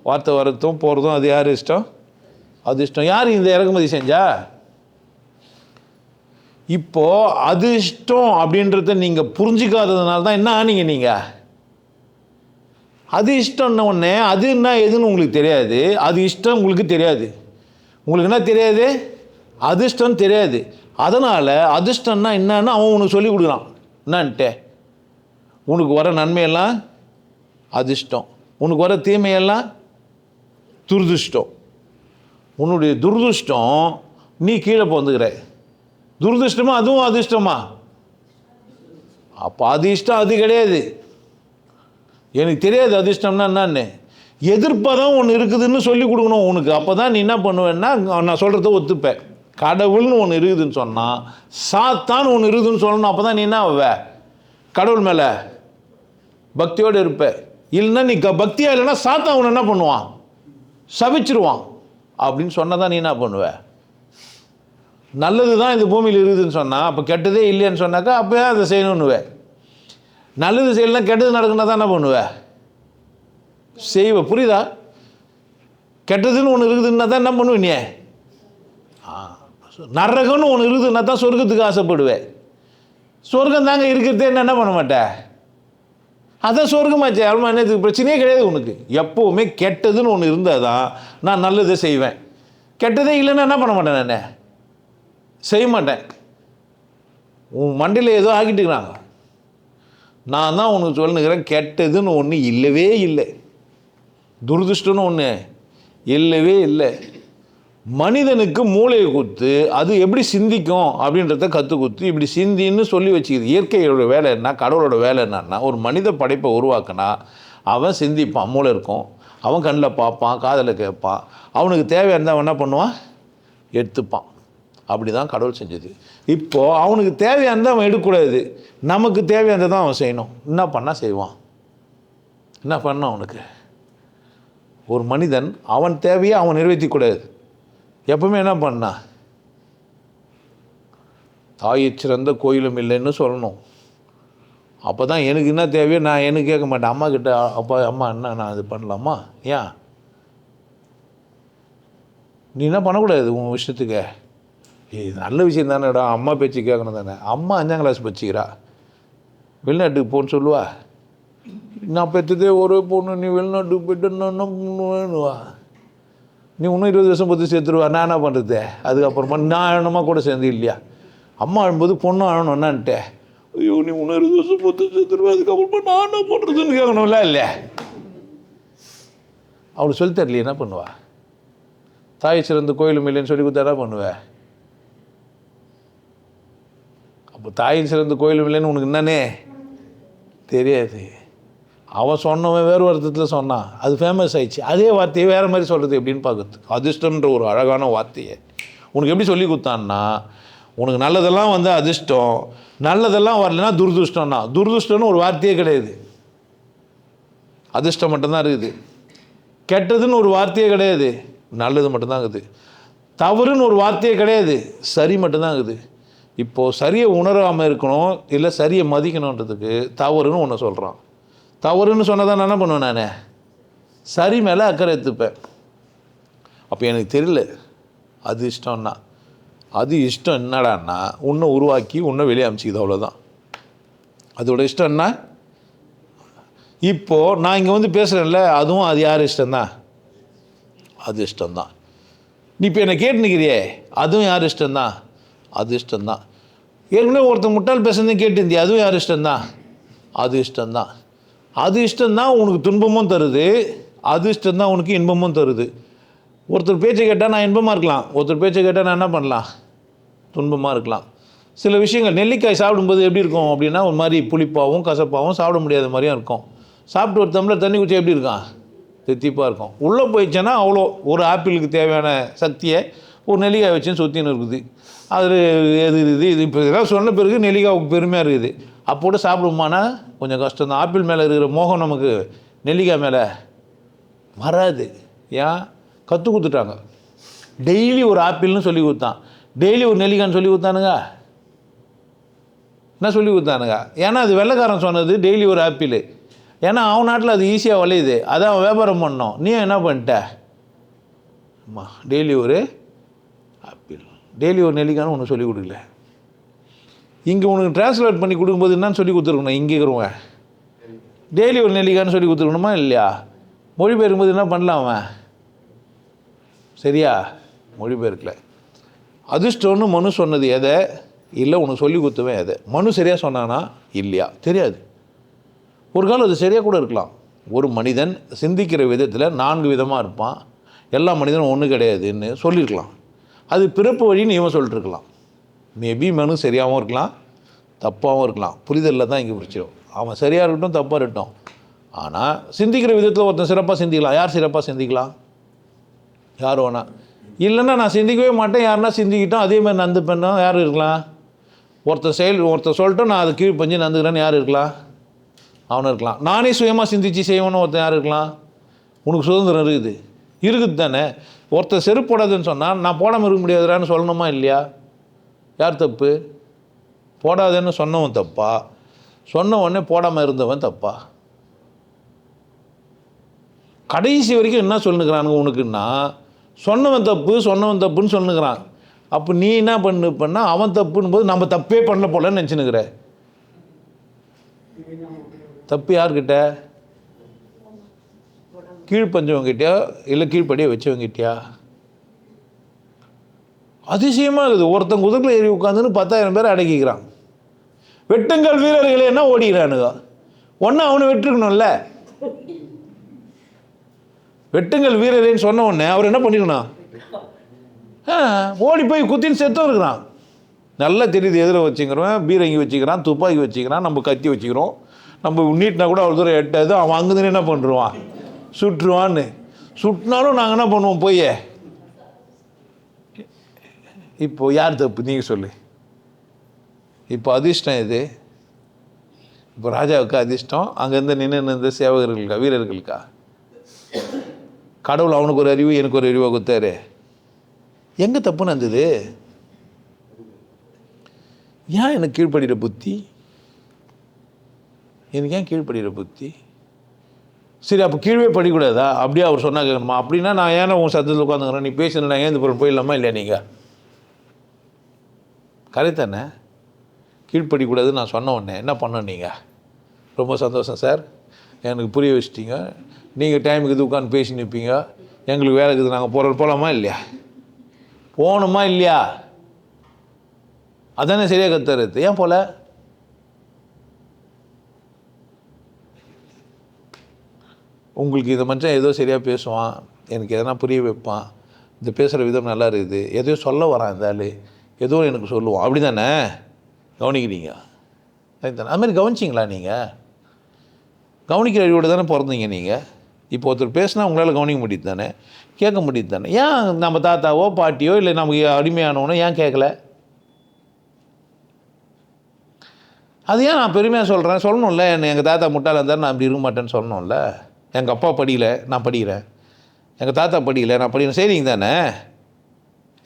வார்த்தை வரத்தும் போகிறதும் அது யார் இஷ்டம்? அது இஷ்டம். யார் இந்த இறக்குமதி செஞ்சா? இப்போது அது இஷ்டம் அப்படின்றத நீங்கள் புரிஞ்சிக்காததுனால தான் என்ன ஆனீங்க நீங்கள்? அது இஷ்டம்னு ஒன்று, அது என்ன எதுன்னு உங்களுக்கு தெரியாது. அது இஷ்டம் உங்களுக்கு தெரியாது. உங்களுக்கு என்ன தெரியாது? அதிர்ஷ்டம் தெரியாது. அதனால் அதிர்ஷ்டம்னா என்னன்னு அவன் உனக்கு சொல்லி கொடுக்குறான். என்னான்ட்டு உனக்கு வர நன்மையெல்லாம் அதிர்ஷ்டம், உனக்கு வர தீமையெல்லாம் துரதிர்ஷ்டம். உன்னுடைய துரதிர்ஷ்டம் நீ கீழே போந்துக்கிற. துரதிர்ஷ்டமா அதுவும் அதிர்ஷ்டமா? அப்போ அது இஷ்டம் அது கிடையாது. எனக்கு தெரியாது அதிர்ஷ்டம்னா என்னன்னு. எதிர்ப்பதான் ஒன்று இருக்குதுன்னு சொல்லி கொடுக்கணும் உனக்கு. அப்போ தான் நீ என்ன பண்ணுவேன்னா நான் சொல்கிறத ஒத்துப்பேன். கடவுள்னு ஒன்று இருக்குதுன்னு சொன்னால் சாத்தான்னு ஒன்று இருக்குதுன்னு சொல்லணும். அப்போ தான் நீ என்ன ஆவ? கடவுள் மேலே பக்தியோடு இருப்ப. இல்லைன்னா நீ பக்தியாக இல்லைன்னா சாத்தான் அவனை என்ன பண்ணுவான்? சபிச்சிருவான். அப்படின்னு சொன்னால் தான் நீ என்ன பண்ணுவ? நல்லது தான் இந்த பூமியில் இருக்குதுன்னு சொன்னால், அப்போ கெட்டதே இல்லைன்னு சொன்னாக்கா அப்போயே அதை செய்யணுன்னுவே. நல்லது செய்யலாம் கெட்டது நடக்குன்னா தான் என்ன பண்ணுவேன்? செய்வ. புரியுதா? கெட்டதுன்னு ஒன்று இருக்குதுன்னா தான் என்ன பண்ணுவேன் நீ? நரகம்னு ஒன்று இருக்குதுன்னா தான் சொர்க்கத்துக்கு ஆசைப்படுவேன். சொர்க்கம் தாங்க இருக்கிறதே என்ன பண்ண மாட்டேன்? அதான் சொர்க்கமாச்சே. அல்மா என்னதுக்கு பிரச்சனையே கிடையாது உனக்கு. எப்போவுமே கெட்டதுன்னு ஒன்று இருந்தால் தான் நான் நல்லதை செய்வேன். கெட்டதே இல்லைன்னா என்ன பண்ண மாட்டேன்? நான் செய்ய மாட்டேன். உன் மண்டியில் ஏதோ ஆக்கிட்டுக்கிறாங்க. நான் தான் உனக்கு சொல்லுங்கிறேன், கெட்டதுன்னு ஒன்று இல்லவே இல்லை, துரதிர்ஷ்டம்னு ஒன்று இல்லவே இல்லை. மனிதனுக்கு மூளையை கொடுத்து அது எப்படி சிந்திக்கும் அப்படின்றத கற்றுக் கொடுத்து இப்படி சிந்தின்னு சொல்லி வச்சுக்கிது. இயற்கையோட வேலை என்ன, கடவுளோட வேலை என்னன்னா, ஒரு மனித படைப்பை உருவாக்குனா அவன் சிந்திப்பான், மூளை இருக்கும், அவன் கண்ணில் பார்ப்பான், காதில் கேட்பான், அவனுக்கு தேவையானதை அவன் என்ன பண்ணுவான்? எடுத்துப்பான். அப்படி தான் கடவுள் செஞ்சது. இப்போது அவனுக்கு தேவையானதை அவன் எடுக்கக்கூடாது, நமக்கு தேவையானதை தான் அவன் செய்யணும். என்ன பண்ணால் செய்வான்? என்ன பண்ணான்? அவனுக்கு ஒரு மனிதன் அவன் தேவையை அவன் நிறைவேற்றிக்கூடாது. எப்பவுமே என்ன பண்ணா? தாயை சிறந்த கோயிலும் இல்லைன்னு சொல்லணும். அப்போ தான் எனக்கு என்ன தேவையோ நான் எனக்கு கேட்க மாட்டேன். அம்மா கிட்ட அப்பா அம்மா என்ன நான் இது பண்ணலாமா? ஏன் நீ என்ன பண்ணக்கூடாது? உன் விஷயத்துக்கு இது நல்ல விஷயம் தானேடா, அம்மா பேச்சு கேட்கணும் தானே. அம்மா 5ஆம் கிளாஸ் படிச்சுக்கிறா, வெளிநாட்டுக்கு போன்னு சொல்லுவா. நான் பெற்றதே ஒரு பொண்ணு, நீ வெளிநாட்டுக்கு போய்ட்டு வேணுவா. நீ இன்னும் 20 வருஷம் பொறுத்து சேர்த்துருவா. நான் என்ன பண்ணுறது? அதுக்கப்புறமா நான் அழணுமா கூட சேர்ந்து இல்லையா? அம்மா அழும்போது பொண்ணும் அழணும் என்னான்ட்டு. ஐயோ நீ இன்னும் 20 வருஷம் பொறுத்து சேர்த்துருவா, அதுக்கப்புறமா நான் என்ன பண்ணுறதுன்னு கேட்கணும்ல இல்லையா? அவளுக்கு சொல்லி தரலையே, என்ன பண்ணுவா? தாய் சிறந்த கோயிலும் இல்லைன்னு சொல்லி கொடுத்தா என்ன பண்ணுவேன்? அப்போ தாயின் சிறந்த கோயிலும் இல்லைன்னு உனக்கு என்னன்னே தெரியாது. அவன் சொன்னவன் வேறு அர்த்தத்தில் சொன்னான், அது ஃபேமஸ் ஆயிடுச்சு. அதே வார்த்தையை வேறு மாதிரி சொல்கிறது எப்படின்னு பார்க்குறது. அதிர்ஷ்டம்ன்ற ஒரு அழகான வார்த்தையை உனக்கு எப்படி சொல்லி கொடுத்தான்னா, உனக்கு நல்லதெல்லாம் வந்து அதிர்ஷ்டம், நல்லதெல்லாம் வரலைன்னா துரதிர்ஷ்டம்னா. துரதிர்ஷ்டம்னு ஒரு வார்த்தையே கிடையாது, அதிர்ஷ்டம் மட்டும்தான் இருக்குது. கெட்டதுன்னு ஒரு வார்த்தையே கிடையாது, நல்லது மட்டும்தான் இருக்குது. தவறுன்னு ஒரு வார்த்தையே கிடையாது, சரி மட்டும்தான் இருக்குது. இப்போது சரியை உணராமல் இருக்கணும், இல்லை சரியை மதிக்கணுன்றதுக்கு தவறுன்னு ஒன்று சொல்கிறான். தவறுன்னு சொன்னால் தான் நான் என்ன பண்ணுவேன்? நான் சரி மேலே அக்கறை எடுத்துப்பேன். அப்போ எனக்கு தெரியல அது இஷ்டம்னா. அது இஷ்டம் என்னடான்னா உன்னை உருவாக்கி உன்னை வெளியே அமிச்சிக்குது, அவ்வளோதான். அதோட இஷ்டம் என்ன? இப்போது நான் இங்கே வந்து பேசுகிறேன்ல, அதுவும் அது யார் இஷ்டம்தான்? அது இஷ்டம்தான். நீ இப்போ என்னை கேட்டுனுக்கிறியே, அதுவும் யார் இஷ்டம்தான்? அது இஷ்டம்தான். ஏற்கனவே ஒருத்தர் முட்டாள் பேசுறதையும் கேட்டுருந்தியா, அதுவும் யார் இஷ்டம்தான்? அது இஷ்டம்தான். அது இஷ்டம்தான் உனக்கு துன்பமும் தருது, அது இஷ்டம்தான் உனக்கு இன்பமும் தருது. ஒருத்தர் பேச்சை கேட்டால் நான் இன்பமாக இருக்கலாம், ஒருத்தர் பேச்சை கேட்டால் நான் என்ன பண்ணலாம்? துன்பமாக இருக்கலாம். சில விஷயங்கள், நெல்லிக்காய் சாப்பிடும்போது எப்படி இருக்கும் அப்படின்னா ஒரு மாதிரி புளிப்பாகவும் கசப்பாகவும் சாப்பிட முடியாத மாதிரியும் இருக்கும். சாப்பிட்டு ஒரு டம்ளர் தண்ணி குடிச்சா எப்படி இருக்கான்? தித்திப்பாக இருக்கும். உள்ளே போயிடுச்சுன்னா அவ்வளோ ஒரு ஆப்பிளுக்கு தேவையான சக்தியை ஒரு நெல்லிக்காய் வச்சுன்னு சுற்றின்னு இருக்குது. அது இது இப்போ இதெல்லாம் சொன்ன பிறகு நெல்லிக்காய்க்கு பெருமையாக இருக்குது. அப்போது சாப்பிடுமானா கொஞ்சம் கஷ்டம் தான். ஆப்பிள் மேலே இருக்கிற மோகம் நமக்கு நெல்லிக்காய் மேலே வராது. ஏன்? கற்றுக் கொடுத்துட்டாங்க. டெய்லி ஒரு ஆப்பிள்னு சொல்லி கொடுத்தான், டெய்லி ஒரு நெல்லிக்காய்னு சொல்லி கொடுத்தானுங்க. என்ன சொல்லி கொடுத்தானுங்க? ஏன்னா அது வெள்ளைக்காரன் சொன்னது, டெய்லி ஒரு ஆப்பிள். ஏன்னா அவன் நாட்டில் அது ஈஸியாக விளையுது, அதை அவன் வியாபாரம் பண்ணோம். நீ என்ன பண்ணிட்ட? அம்மா டெய்லி ஒரு ஆப்பிள், டெய்லி ஒரு நெல்லிக்காய்னு ஒன்று சொல்லி கொடுக்கல. இங்கே உனக்கு டிரான்ஸ்லேட் பண்ணி கொடுக்கும்போது என்னன்னு சொல்லி கொடுத்துருக்கணும்? இங்கே இருக்கிறவன் டெய்லி ஒரு நெல்லிக்காய்னு சொல்லி கொடுத்துருக்கணுமா இல்லையா? மொழிபெயர்க்கும்போது என்ன பண்ணலாம் அவன்? சரியா? மொழிபெயர்க்கல. அதிர்ஷ்டம்னு மனு சொன்னது எதை? இல்லை உனக்கு சொல்லி கொடுத்துவேன் எதை? மனு சரியாக சொன்னானா இல்லையா தெரியாது. ஒரு காலம் அது சரியாக கூட இருக்கலாம். ஒரு மனிதன் சிந்திக்கிற விதத்தில் 4 விதமாக இருப்பான், எல்லா மனிதனும் ஒன்று கிடையாதுன்னு சொல்லியிருக்கலாம். அது பிறப்பு வழின்னு இவன் சொல்லிட்டுருக்கலாம். மேபி மனு சரியாகவும் இருக்கலாம், தப்பாகவும் இருக்கலாம். புரிதலில் தான் இங்கே பிடிச்சிடும். அவன் சரியாக இருக்கட்டும், தப்பாக இருக்கட்டும். ஆனால் சிந்திக்கிற விதத்தில் ஒருத்தன் சிறப்பாக சிந்திக்கலாம். யார் சிறப்பாக சிந்திக்கலாம்? யார் வேணா. இல்லைன்னா நான் சிந்திக்கவே மாட்டேன், யாருன்னா சிந்திக்கிட்டோம் அதே மாதிரி நந்துப்பேன்னா யார் இருக்கலாம்? ஒருத்தர் சொல்லிட்டோம் நான் அது கீழ்ப்பஞ்சு நந்துக்கிறேன்னு யார் இருக்கலாம்? அவனும் இருக்கலாம். நானே சுயமாக சிந்திச்சு செய்வேன்னு ஒருத்தன் யார் இருக்கலாம்? உனக்கு சுதந்திரம் இருக்குது தானே. ஒருத்தர் செருப்பு போடாதுன்னு சொன்னால் நான் போடாமல் இருக்க முடியாதுறான்னு சொல்லணுமா இல்லையா? யார் தப்பு? போடாதேன்னு சொன்னவன் தப்பா, சொன்ன உடனே போடாமல் இருந்தவன் தப்பா? கடைசி வரைக்கும் என்ன சொல்லுங்கிறானுங்க உனக்குன்னா, சொன்னவன் தப்புன்னு சொல்லுங்கிறான். அப்போ நீ என்ன பண்ணா அவன் தப்புன்னு போது நம்ம தப்பே பண்ணல போலன்னு நினச்சினுக்கிற. தப்பு யார்கிட்ட? கீழ்ப்பஞ்சவங்கிட்டயா இல்லை கீழ்ப்படியை வச்சவங்கிட்டயா? அதிசயமாக இருக்குது. ஒருத்தன் குதிரையில் ஏறி உட்காந்துன்னு 10,000 பேர் அடக்கிக்கிறான். வெட்டுங்கள் வீரர்களே என்ன ஓடிக்கிறானுங்க. ஒன்று அவனை வெட்டுருக்கணும்ல. வெட்டுங்கள் வீரரேன்னு சொன்ன உடனே அவர் என்ன பண்ணிக்கணும்? ஓடி போய் குத்தின்னு செத்தும் இருக்கிறான். நல்லா தெரியுது எதில் வச்சுக்கிறோம், பீரங்கி வச்சுக்கிறான், துப்பாக்கி வச்சுக்கிறான், நம்ம கத்தி வச்சுக்கிறோம். நம்ம நீட்டினா கூட அவ்வளோ தூரம் எட்டாது. அவன் அங்குதுன்னு என்ன பண்ணுறான்? சுட்டுருவான்னு. சுட்டினாலும் நாங்கள் என்ன பண்ணுவோம்? போய் இப்போது யார் தப்பு நீங்கள் சொல்லு. இப்போ அதிர்ஷ்டம் இது. இப்போ ராஜாவுக்கு அதிர்ஷ்டம் அங்கேருந்து நின்று சேவகர்களுக்கா வீரர்களுக்கா? கடவுள் அவனுக்கு ஒரு அறிவு எனக்கு ஒரு அறிவாக கொடுத்தாரு. எங்கே தப்பு நடந்தது? ஏன் எனக்கு கீழ்ப்படுகிற புத்தி? எனக்கு ஏன் கீழ்ப்படுகிற புத்தி? சரி அப்போ கீழே படிக்கூடாதா? அப்படியே அவர் சொன்னா கேட்கணுமா? அப்படின்னா நான் ஏன்னா உன் சத்தத்தில் உட்காந்துக்கிறேன், நீ பேசணும், நான் ஏன் பொருள் போயிடலாமா இல்லையா? நீங்கள் கரெக்ட் தானே? கீழ்ப்படிக்கூடாதுன்னு நான் சொன்ன உடனே என்ன பண்ண? நீங்கள் ரொம்ப சந்தோஷம் சார், எனக்கு புரிய வச்சிட்டிங்க. நீங்கள் டைமுக்கு இது உட்காந்து பேசி நிற்பீங்க, எங்களுக்கு வேலை இருக்குது, நாங்கள் போகலாமா இல்லையா? போகணுமா இல்லையா? அதானே சரியாக கத்துறது. ஏன் போல? உங்களுக்கு இதை மனுஷன் ஏதோ சரியாக பேசுவான், எனக்கு எதனா புரிய வைப்பான், இந்த பேசுகிற விதம் நல்லா இருக்குது, எதையோ சொல்ல வரான் இந்த ஆள், ஏதோ எனக்கு சொல்லுவான், அப்படி தானே கவனிக்கிறீங்க? தானே அதுமாதிரி கவனிச்சிங்களா? நீங்கள் கவனிக்கிற அறிவோடு தானே பிறந்தீங்க நீங்கள். இப்போ ஒருத்தர் பேசினா உங்களால் கவனிக்க முடியுது தானே, கேட்க முடியுது தானே. ஏன் நம்ம தாத்தாவோ பாட்டியோ இல்லை நமக்கு அடிமையானவனோ ஏன் கேட்கல? அது ஏன் நான் பெருமையாக சொல்கிறேன்? சொல்லணும்ல. எங்கள் தாத்தா முட்டாள இருந்தால் நான் அப்படி இருக்க மாட்டேன்னு சொல்லணும்ல. எங்கள் அப்பா படிக்கல, நான் படிக்கிறேன். எங்கள் தாத்தா படிக்கல, நான் படிக்கிறேன். சரிங்க தானே.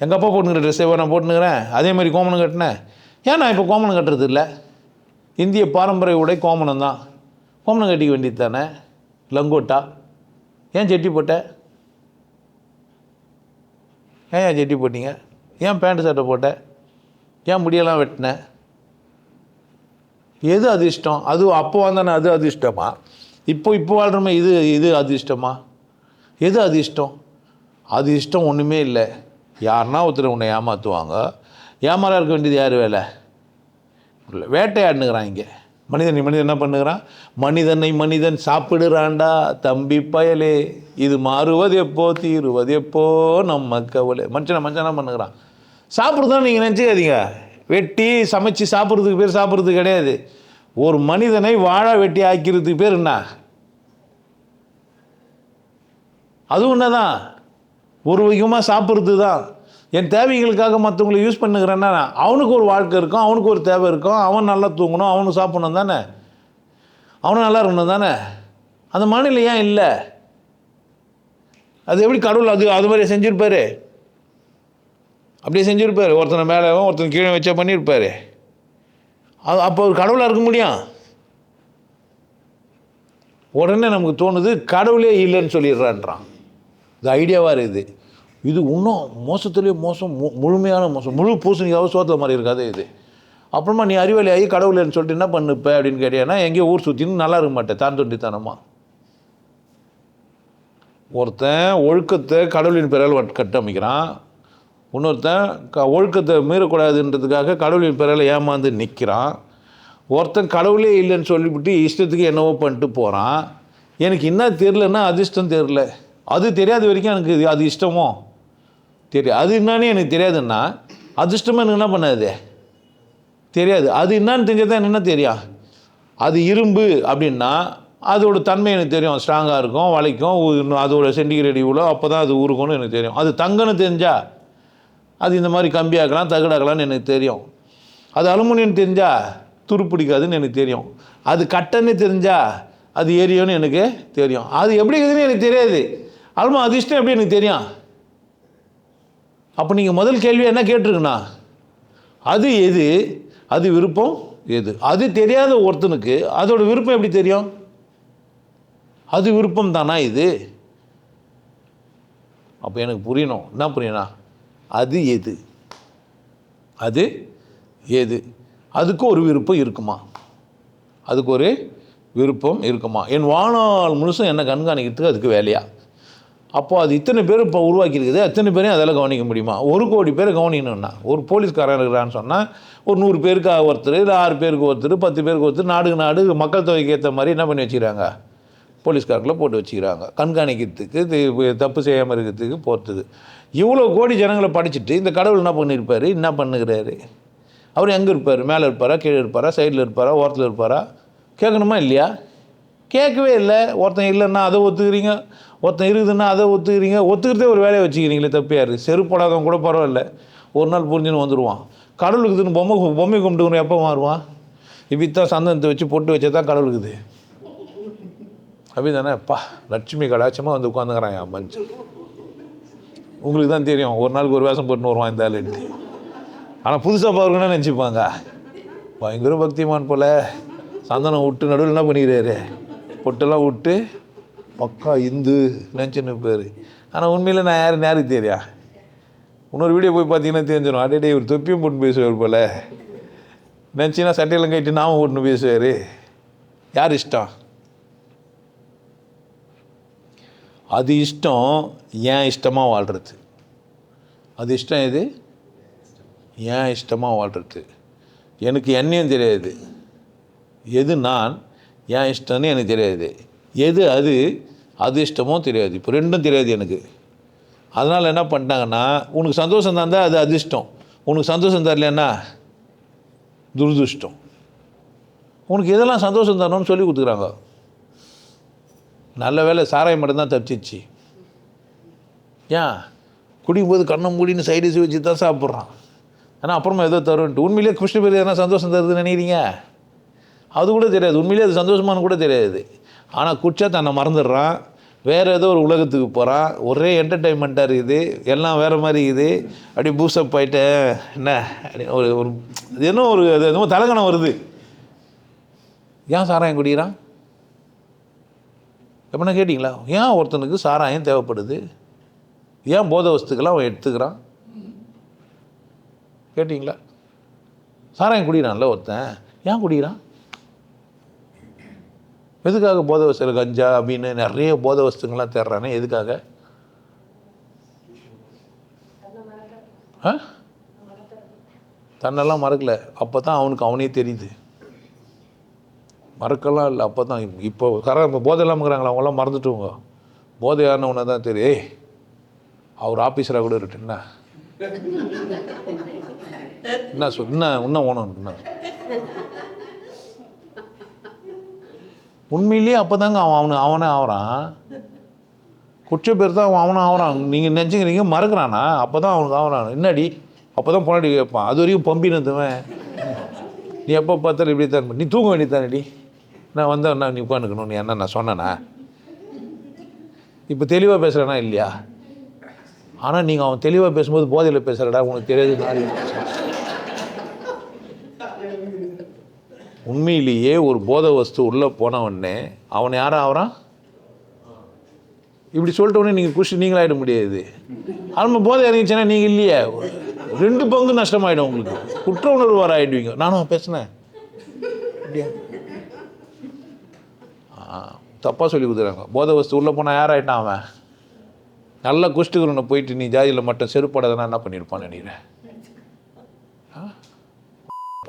எங்கள் அப்பா போட்டுக்கிற ட்ரெஸ்ஸே நான் போட்டுனுக்கிறேன், அதே மாதிரி கோமணம் கட்டினேன். ஏன் நான் இப்போ கோமணம் கட்டுறது இல்லை? இந்திய பாரம்பரிய உடை கோமணம் தான். கோமணம் கட்டிக்க வேண்டியது தானே. லங்கோட்டா ஏன் செட்டி போட்ட? ஏன் ஜெட்டி போட்டீங்க, ஏன் பேண்ட்டு சட்டை போட்டேன், ஏன் முடியெல்லாம் வெட்டினேன், எது அதிர்ஷ்டம்? அது அப்போ வந்தானே அது அதிர்ஷ்டமா? இப்போ வாழ்கிறோமே இது அதிர்ஷ்டமா? எது அதிர்ஷ்டம்? அது இஷ்டம் ஒன்றுமே இல்லை. யாருன்னா ஒருத்தர் உன்னை ஏமாற்றுவாங்க. ஏமாறா இருக்க வேண்டியது யார் வேலை? இல்லை, வேட்டையாடுனுங்கிறான் இங்கே. மனிதன் என்ன பண்ணுகிறான்? மனிதன் சாப்பிடுறான்டா தம்பி பயலே, இது மாறுவது எப்போ தீருவது எப்போ நம்ம கவலை. மனுஷனா பண்ணுகிறான். சாப்பிட்றதான் நீங்கள் நினச்சிக்காதீங்க. வெட்டி சமைச்சு சாப்பிட்றதுக்கு பேர் சாப்பிட்றது கிடையாது. ஒரு மனிதனை வாழ வெட்டி ஆக்கிறதுக்கு பேர் என்ன? அதுவும் என்ன தான், ஒரு விதமாக சாப்பிட்றது தான். என் தேவைகளுக்காக மற்றவங்களை யூஸ் பண்ணுகிறேன்னா அவனுக்கு ஒரு வாழ்க்கை இருக்கும், அவனுக்கு ஒரு தேவை இருக்கும், அவன் நல்லா தூங்கணும், அவனுக்கு சாப்பிடணும் தானே, அவனும் நல்லா இருக்கணும் தானே. அந்த மாநிலம் ஏன் இல்லை? அது எப்படி கடவுள் அது மாதிரி செஞ்சுருப்பாரு? அப்படியே செஞ்சுருப்பார். ஒருத்தனை மேலே ஒருத்தனை கீழே வச்சா பண்ணியிருப்பார். அப்போ ஒரு கடவுளாக இருக்க முடியும்? உடனே நமக்கு தோணுது கடவுளே இல்லைன்னு சொல்லிடுறான்றான். இது ஐடியாவாக இருக்குது. இது இன்னும் மோசத்துலேயே மோசம், முழுமையான மோசம். முழு பூசணிக்காக சோத்துல மாதிரி இருக்காது இது. அப்புறமா நீ அறிவாளி ஆகி கடவுளேன்னு சொல்லிட்டு என்ன பண்ணுப்ப அப்படின்னு கேட்டீங்கன்னா, எங்கேயோ ஊர் சுற்றின்னு நல்லா இருக்க மாட்டேன், தான் தொண்டித்தனமா. ஒருத்தன் ஒழுக்கத்தை கடவுளின் பெயரால் கட்டமைக்கிறான், இன்னொருத்தன் ஒழுக்கத்தை மீறக்கூடாதுன்றதுக்காக கடவுளின் பெயரால் ஏமாந்து நிற்கிறான். ஒருத்தன் கடவுளே இல்லைன்னு சொல்லிவிட்டு இஷ்டத்துக்கு என்னவோ பண்ணிட்டு போகிறான். எனக்கு என்ன தெரிலன்னா அதிர்ஷ்டம் தெரில. அது தெரியாத வரைக்கும் எனக்கு அது இஷ்டமோ தெரியாது. அது என்னான்னு எனக்கு தெரியாதுன்னா அதிர்ஷ்டமாக எனக்கு என்ன பண்ணாது தெரியாது. அது என்னான்னு தெரிஞ்சால் தான் என்ன தெரியும். அது இரும்பு அப்படின்னா அதோட தன்மை எனக்கு தெரியும், ஸ்ட்ராங்காக இருக்கும், வளைக்கும், அதோட சென்டிகிரேட் இவ்வளோ, அப்போ தான் அது உருக்கும்னு எனக்கு தெரியும். அது தங்கன்னு தெரிஞ்சால் அது இந்த மாதிரி கம்பியாக்கலாம் தகடாக்கலாம்னு எனக்கு தெரியும். அது அலுமினியம் தெரிஞ்சால் துருப்பிடிக்காதுன்னு எனக்கு தெரியும். அது கட்டன்னு தெரிஞ்சால் அது எரியும்னு எனக்கு தெரியும். அது எப்படி இருக்குதுன்னு எனக்கு தெரியாது. அல்மா அது இஷ்டம் எப்படி எனக்கு தெரியும்? அப்போ நீங்கள் முதல் கேள்வி என்ன கேட்டிருக்குண்ணா, அது எது, அது விருப்பம் எது? அது தெரியாத ஒருத்தனுக்கு அதோட விருப்பம் எப்படி தெரியும்? அது விருப்பம் தானா இது? அப்போ எனக்கு புரியணும். என்ன புரியணும்? அது எது, அது எது? அதுக்கு ஒரு விருப்பம் இருக்குமா? அதுக்கு ஒரு விருப்பம் இருக்குமா? என் வாழ்நாள் முழுசும் என்ன கண்காணிக்கிறதுக்கு அதுக்கு வேலையா? அப்போது அது இத்தனை பேர் இப்போ உருவாக்கியிருக்குது, அத்தனை பேரையும் அதெல்லாம் கவனிக்க முடியுமா? 1 கோடி பேரை கவனிக்கணும்னா, ஒரு போலீஸ்காரன் இருக்கிறான்னு சொன்னால் ஒரு 100 பேருக்கு ஒருத்தர், இல்லை 6 பேருக்கு ஒருத்தர், 10 பேருக்கு ஒருத்தர், நாடு மக்கள் தொகைக்கு ஏற்ற மாதிரி என்ன பண்ணி வச்சுக்கிறாங்க, போலீஸ்காரர்களை போட்டு வச்சுக்கிறாங்க கண்காணிக்கிறதுக்கு, தப்பு செய்யாமல் இருக்கிறதுக்கு போகிறதுக்கு. இவ்வளோ கோடி ஜனங்களை படிச்சுட்டு இந்த கடவுள் என்ன பண்ணியிருப்பார், என்ன பண்ணுகிறாரு? அவர் எங்கே இருப்பார்? மேலே இருப்பாரா, கீழே இருப்பாரா, சைடில் இருப்பாரா, ஓரத்தில் இருப்பாரா? கேட்கணுமா இல்லையா? கேட்கவே இல்லை. ஒருத்தன் இல்லைன்னா அதை ஒத்துக்கிறீங்க, ஒருத்தன் இருக்குதுன்னா அதை ஒத்துக்கிறீங்க. ஒத்துக்கிறதே ஒரு வேலையை வச்சுக்கிறீங்களே, தப்பு யார்? செருப்படாதவன் கூட பரவாயில்ல, ஒரு நாள் புரிஞ்சுன்னு வந்துடுவான். கடவுளுக்குதுன்னு பொம்மை கும்பிட்டுக்கணும் எப்போ மாறுவான்? இப்படி தான் சந்தனத்தை வச்சு பொட்டு வச்சா தான் கடவுளுக்குது. அப்படி தானேப்பா, லட்சுமி கடாட்சமாக வந்து உட்காந்துக்கிறான் என் மனுஷன். உங்களுக்கு தான் தெரியும், ஒரு நாளுக்கு ஒரு வேஷம் போட்டுன்னு வருவான் இந்த ஆள் எடுத்து. ஆனால் புதுசாக பார்க்கணுன்னு நினச்சிப்பாங்க, பயங்கர பக்திமான் போல். சந்தனம் விட்டு நடுவில் என்ன பண்ணிக்கிறாரு, பொட்டெல்லாம் விட்டு பக்கா இந்து நினச்சின்னு பேர். ஆனால் உண்மையில் நான் யாருக்கு தெரியா? இன்னொரு வீடியோ போய் பார்த்தீங்கன்னா தெரிஞ்சிடும். அடே ஒரு தொப்பியும் போட்டு பேசுவார் போல் நினச்சின்னா சட்டையெல்லாம் கட்டிட்டு நாம போட்டுன்னு பேசுவார். யார் இஷ்டம்? அது இஷ்டம் ஏன் இஷ்டமாக வாழ்கிறது. அது இஷ்டம் எது? ஏன் இஷ்டமாக வாழ்கிறது. எனக்கு என்னையும் தெரியாது, எது நான் ஏன் இஷ்டம்னு எனக்கு தெரியாது, எது அது இஷ்டமோ தெரியாது. இப்போ ரெண்டும் தெரியாது எனக்கு. அதனால் என்ன பண்ணிட்டாங்கன்னா, உனக்கு சந்தோஷம் தந்தால் அது அதிர்ஷ்டம், உனக்கு சந்தோஷம் தரலன்னா துரதிர்ஷ்டம். உனக்கு எதெல்லாம் சந்தோஷம் தரணும்னு சொல்லி கொடுத்துக்குறாங்க. நல்ல வேலை சாராயம் மட்டும்தான் தப்பிச்சிச்சு. ஏன் குடிக்கும்போது கண்ணை மூடின்னு சைடிஸ் வச்சு தான் சாப்பிட்றான். ஆனால் அப்புறமா ஏதோ தருன்ட்டு. உண்மையிலே கிருஷ்ண பேர் எதனா சந்தோஷம் தருதுன்னு நினைக்கிறீங்க? அது கூட தெரியாது. உண்மையிலே அது சந்தோஷமானு கூட தெரியாது. ஆனால் குடிச்சா தன்னை மறந்துடுறான், வேறு ஏதோ ஒரு உலகத்துக்கு போகிறான். ஒரே என்டர்டெயின்மெண்ட்டாக இருக்குது, எல்லாம் வேறு மாதிரி இருக்குது. அப்படியே பூஸ்டப் ஆகிட்டேன் என்ன ஒரு ஒரு என்ன ஒரு அது என்னமோ தலகணம் வருது. ஏன் சாராயம் குடிக்கிறான்? எப்படின்னா கேட்டிங்களா? ஏன் ஒருத்தனுக்கு சாராயம் தேவைப்படுது? ஏன் போதை வஸ்துக்கெல்லாம் அவன் எடுத்துக்கிறான் கேட்டிங்களா? சாராயம் குடிக்கிறான்ல ஒருத்தன், ஏன் குடிக்கிறான்? எதுக்காக போதை வஸ்து, கஞ்சா அப்படின்னு நிறைய போதை வஸ்துங்கள்லாம் தேடுறானே, எதுக்காக? தன்னெல்லாம் மறக்கலை, அப்போ தான் அவனுக்கு அவனே தெரியுது. மறக்கலாம் இல்லை, அப்போ தான். இப்போ போதை இல்லாமல் இருக்கிறாங்களா, அவங்களாம் மறந்துட்டுவங்க. போதை யாருன்னு ஒன்று தான் தெரியும். ஏய், அவர் ஆஃபீஸராக கூட இருக்கு, என்ன சொல், இன்னும் ஓணும் என்ன உண்மையிலேயே அப்போ தாங்க அவனே ஆகிறான். குற்ற பேர் தான் அவனை ஆகிறான். நீங்கள் நினச்சிக்கிறீங்க மறக்கிறானா? அப்போ தான் அவனுக்கு ஆகிறான். என்னடி அப்போ தான் பொன்னாடி கேட்பான். அது வரைக்கும் பம்பினதுவன். நீ எப்போ பார்த்தாலும் இப்படி தான், நீ தூங்க வேண்டியதானடி, நான் வந்தேன்னா நீ உட்காந்துக்கணும், நீ என்ன நான் சொன்னேண்ணா? இப்போ தெளிவாக பேசுகிறேன்னா இல்லையா? ஆனால் நீங்கள் அவன் தெளிவாக பேசும்போது போதையில் பேசுகிறடா, உனக்கு தெரியாது. உண்மையிலேயே ஒரு போதை வஸ்து உள்ளே போனவொடனே அவனை யாரும் ஆகிறான்? இப்படி சொல்லிட்ட உடனே நீங்கள் குஷி நீங்களாகிட முடியாது. ஆனால் போதை இறங்கிச்சுன்னா நீங்கள் இல்லையே, 2 பங்கு நஷ்டமாயிடும் உங்களுக்கு. குற்ற உணர்வு வர ஆகிடுவீங்க. நானும் பேசினேன் தப்பாக சொல்லி கொடுத்துறாங்க. போதை வஸ்து உள்ளே போனால் யார் ஆகிட்டான் அவன்? நல்லா குஷ்டுக்கிறவனை போயிட்டு நீ ஜாதியில் மட்டும் செருப்படாதனா என்ன பண்ணியிருப்பான்னு நினைக்கிறேன்.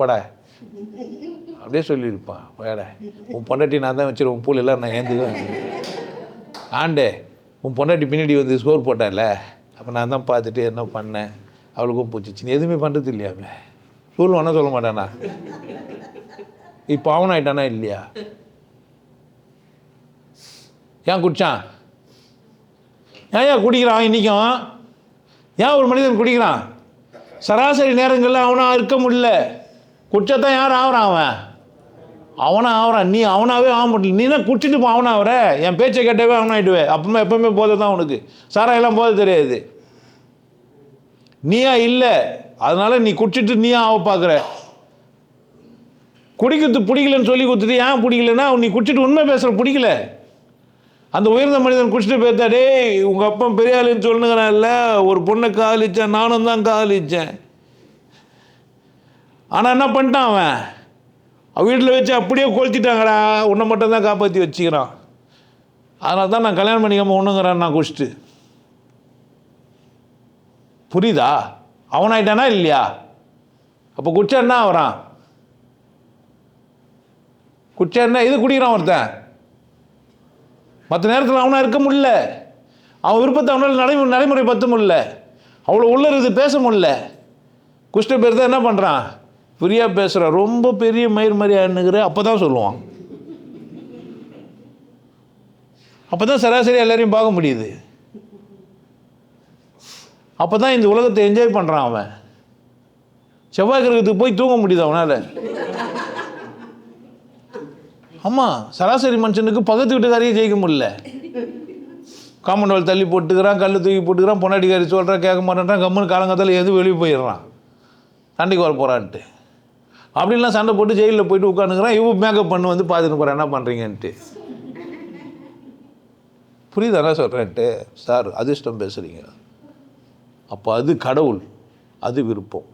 பட அப்படியே சொல்லியிருப்பான். வேட உன் பொண்டாட்டி நான் தான் வச்சுருவேன், உன் பூல் எல்லாம் நான் ஏந்துக்குவேன். ஆண்டே உன் பொண்டாட்டி பின்னாடி வந்து ஸ்கோர் போட்டால, அப்போ நான் தான் பார்த்துட்டு என்ன பண்ணேன், அவளுக்கும் பூச்சிச்சு. எதுவுமே பண்ணுறது இல்லையா? அவன் சொல்லுவானா சொல்ல மாட்டானா? இப்போ அவன் ஆயிட்டானா இல்லையா? ஏன் குடித்தான்? ஏன் குடிக்கிறான் இன்றைக்கும்? ஏன் ஒரு மனிதன் குடிக்கிறான்? சராசரி நேரங்களில் அவனாக இருக்க முடியல. குடிச்சாதான் யார் ஆகிறான்? அவனா ஆகிறான். நீ அவனாகவே ஆக முடியல. நீ தான் குடிச்சிட்டு போ, அவனா ஆகிற. என் பேச்சை கேட்டவே அவனாயிடுவேன். அப்பவுமே எப்பவுமே போதை தான் உனக்கு. சாராயெல்லாம் போதை தெரியாது. நீயா இல்லை, அதனால நீ குடிச்சிட்டு நீயா ஆக பார்க்குற. குடிக்கிறது பிடிக்கலன்னு சொல்லி கொடுத்துட்டு ஏன் பிடிக்கலன்னா நீ குடிச்சிட்டு உண்மை பேசுகிற பிடிக்கல. அந்த உயர்ந்த மனிதன் குடிச்சிட்டு போயிருத்தா, டே உங்கள் அப்பா பெரிய ஆளுன்னு சொல்லுங்கிறான்ல, ஒரு பொண்ணை காதலிச்சேன், நானும் தான் காதலிச்சேன். ஆனால் என்ன பண்ணிட்டான் அவன் வீட்டில் வச்சு அப்படியே கொளுத்திட்டாங்கடா, உன்னை மட்டும் தான் காப்பாற்றி வச்சுக்கிறான். அதனால தான் நான் கல்யாணம் பண்ணிக்காமல் ஒன்றுங்கிறான் நான் குடிச்சிட்டு. புரியுதா? அவனாயிட்டானா இல்லையா? அப்போ குடிச்சா என்ன ஆகிறான்? குடிச்சா என்ன இது குடிக்கிறான் ஒருத்தன். மற்ற நேரத்தில் அவனாக இருக்க முடியல. அவன் விருப்பத்தை அவனால் நடைமுறை பற்ற முடியல. அவ்வளோ உள்ள இருக்குது, பேச முடியல. குஷ்ட பேர் தான் என்ன பண்ணுறான்? ஃப்ரீயாக பேசுகிறான். ரொம்ப பெரிய மயிர் மாதிரி ஆணுங்கிற அப்போ தான் சொல்லுவான். அப்போ தான் சராசரி எல்லாரையும் பார்க்க முடியுது. அப்போ தான் இந்த உலகத்தை என்ஜாய் பண்ணுறான் அவன். செவ்வாய் கிரகத்துக்கு போய் தூங்க முடியுது அவனால். ஆமாம், சராசரி மனுஷனுக்கு பக்கத்து வீட்டுக்காரையே ஜெயிக்க முடியல. காம்பவுண்ட் தள்ளி போட்டுக்கிறான், கல் தூக்கி போட்டுக்கிறான், பொன்னாடிக்காரி சொல்கிறான் கேட்க மாட்டேன்றான், கம்முன்னு காலங்காத்தால் எது வெளியே போயிடுறான், சண்டைக்கு வர போகிறான்ட்டு. அப்படின்லாம் சண்டை போட்டு ஜெயிலில் போயிட்டு உட்காந்துக்கிறான். இவன் மேக்கப் பண்ணு வந்து பார்த்துட்டு போகிறேன் என்ன பண்ணுறீங்கன்ட்டு. புரியுது என்ன சொல்கிறேன்ட்டு? சார் அதிர்ஷ்டம் பேசுகிறீங்க. அப்போ அது கடவுள், அது விருப்பம்.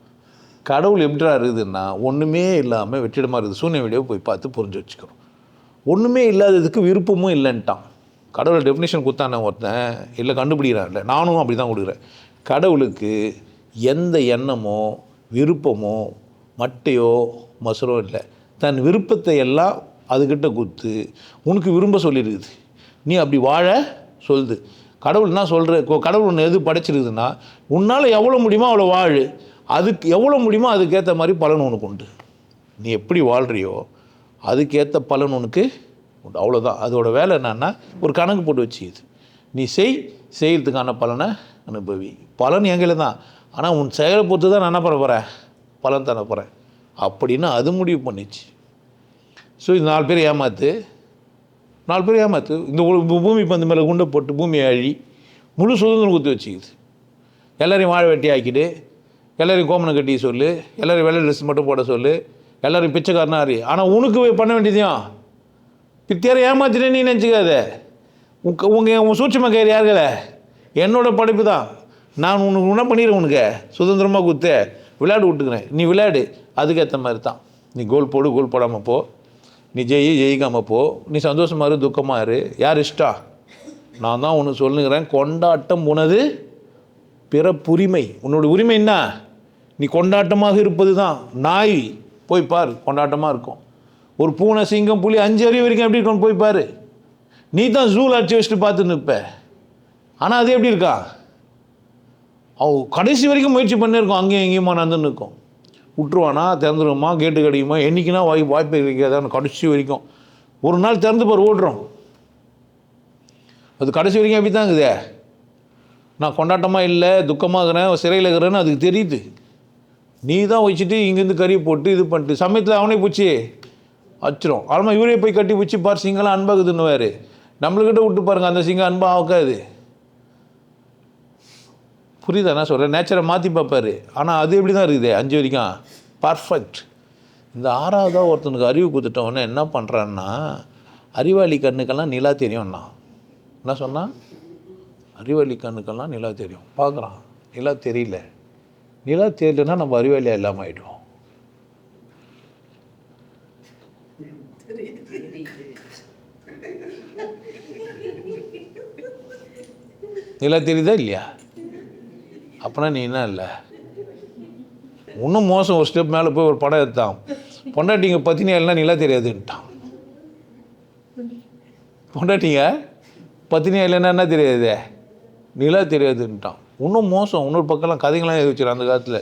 கடவுள் எப்படிடா இருக்குதுன்னா ஒன்றுமே இல்லாமல் வெற்றிடமாக இருக்குது. சூன்ய வீடியோ போய் பார்த்து புரிஞ்சு வச்சுக்கிறோம். ஒன்றுமே இல்லாததுக்கு விருப்பமும் இல்லைன்ட்டான். கடவுள் டெஃபினேஷன் கொடுத்தானே ஒருத்தன், இல்லை கண்டுபிடிக்கிறான். இல்லை நானும் அப்படி தான் கொடுக்குறேன். கடவுளுக்கு எந்த எண்ணமோ விருப்பமோ மட்டையோ மசுரோ இல்லை. தன் விருப்பத்தை எல்லாம் அதுக்கிட்ட கொடுத்து உனக்கு விரும்ப சொல்லியிருக்குது. நீ அப்படி வாழ சொல்லுது. கடவுள் என்ன சொல்கிற, கடவுள் ஒன்று எது படைச்சிருக்குதுன்னா உன்னால் எவ்வளோ முடியுமோ அவ்வளோ வாழு. அதுக்கு எவ்வளோ முடியுமோ அதுக்கேற்ற மாதிரி பலன் உனக்கு உண்டு. நீ எப்படி வாழ்கிறியோ அதுக்கேற்ற பலன் உனக்கு உண்டு. அவ்வளோதான். அதோட வேலை என்னன்னா ஒரு கணக்கு போட்டு வச்சுக்கிது. நீ செய்கிறதுக்கான பலனை அனுபவி. பலன் எங்களை தான், ஆனால் உன் செயலை பொறுத்து தான் நான் என்ன பண்ண போகிறேன், பலன் தர போகிறேன் அப்படின்னு அது முடிவு பண்ணிச்சு. ஸோ இது 4 பேர் ஏமாற்று, 4 பேர் ஏமாற்று. இந்த பூமி பந்து மேலே குண்டை போட்டு பூமியை அழி முழு சுதந்திரம் குத்தி வச்சுக்குது. எல்லோரையும் வாழை வெட்டி ஆக்கிட்டு, எல்லோரையும் கோமனை கட்டி சொல்லு, எல்லோரும் வெள்ளை ட்ரெஸ் மட்டும் போட சொல்லு, எல்லோரும் பிச்சைக்காரனா அறி. ஆனால் உனக்கு பண்ண வேண்டியதையும் பித்தியாரை ஏமாற்றிட்டே நீ நினச்சிக்காத. உன் சூட்சமாக கயிறு யாருக்கல என்னோட படைப்பு தான். நான் உனக்கு என்ன பண்ணிடுறேன், உனக்கு சுதந்திரமாக கொடுத்து விளையாடு விட்டுக்கிறேன், நீ விளையாடு. அதுக்கேற்ற மாதிரி தான். நீ கோல் போடு, கோல் போடாமல் போ, நீ ஜெயிக்காமல் போ, நீ சந்தோஷமாக இரு, துக்கமாக இரு, யார் இஷ்டம். நான் தான் உனக்கு சொல்லுங்கிறேன், கொண்டாட்டம் உனது பிறப்புரிமை. உன்னோட உரிமை என்ன? நீ கொண்டாட்டமாக இருப்பது தான். நாய் போய் பார், கொண்டாட்டமாக இருக்கும். ஒரு பூனை, சிங்கம், புலி 5 அறிவு வரைக்கும் எப்படி இருக்குன்னு போய் பாரு. நீ தான் ஜூவில் அடிச்சு வச்சுட்டு பார்த்து நிற்ப. ஆனால் அது எப்படி இருக்கா? கடைசி வரைக்கும் முயற்சி பண்ணியிருக்கோம், அங்கேயும் எங்கேயுமா நடந்துன்னு இருக்கும். விட்டுருவானா, திறந்துருமா, கேட்டு கிடைக்குமா, என்றைக்குன்னா வாய்ப்பு இருக்காதான். கடைசி வரைக்கும் ஒரு நாள் திறந்து பார், ஓடுறோம். அது கடைசி வரைக்கும் எப்படி தான் இருக்குதே. நான் கொண்டாட்டமாக இல்லை, துக்கமாக இருக்கிறேன், சிறையில் இருக்கிறேன்னு அதுக்கு தெரியுது. நீ தான் வச்சுட்டு இங்கேருந்து கறி போட்டு இது பண்ணிட்டு சமயத்தில் அவனே பூச்சி வச்சிரும். ஆல்மா இவரே போய் கட்டி பூச்சி பார், சிங்கெல்லாம் அன்பாகுதுன்னு வேறு. நம்மளுக்கிட்ட விட்டு பாருங்கள், அந்த சிங்கம் அன்பாக ஆக்காது. புரியுதா நான் சொல்கிறேன்? நேச்சரை மாற்றி பார்ப்பாரு. ஆனால் அது எப்படி தான் இருக்குது 5 வரைக்கும் பர்ஃபெக்ட். இந்த 6வதாக ஒருத்தனுக்கு அறிவு கொடுத்துட்டவொன்னே என்ன பண்ணுறான்னா, அறிவாளி கண்ணுக்கெல்லாம் நிலா தெரியும்னா. என்ன சொன்னால், அறிவாளி கண்ணுக்கெல்லாம் நிலா தெரியும். பார்க்குறான், நிலா தெரியல. நிலா தெரியலன்னா நம்ம அறிவாளியாக இல்லாமல் ஆகிடுவோம். நிலா தெரியுதா இல்லையா? அப்போனா நீ என்ன இல்லை. இன்னும் மோசம், ஒரு ஸ்டெப் மேலே போய் ஒரு படம் எடுத்தான். பொண்டாட்டிங்க பத்தினியா இல்லைனா நிலா தெரியாதுன்ட்டான். பொண்டாட்டிங்க பத்தினியா இல்லைன்னா என்ன தெரியாது, நிலா தெரியாதுன்ட்டான். இன்னும் மோசம், இன்னொரு பக்கம்லாம் கதைங்களாம் எழுதி வச்சிடும். அந்த காலத்தில்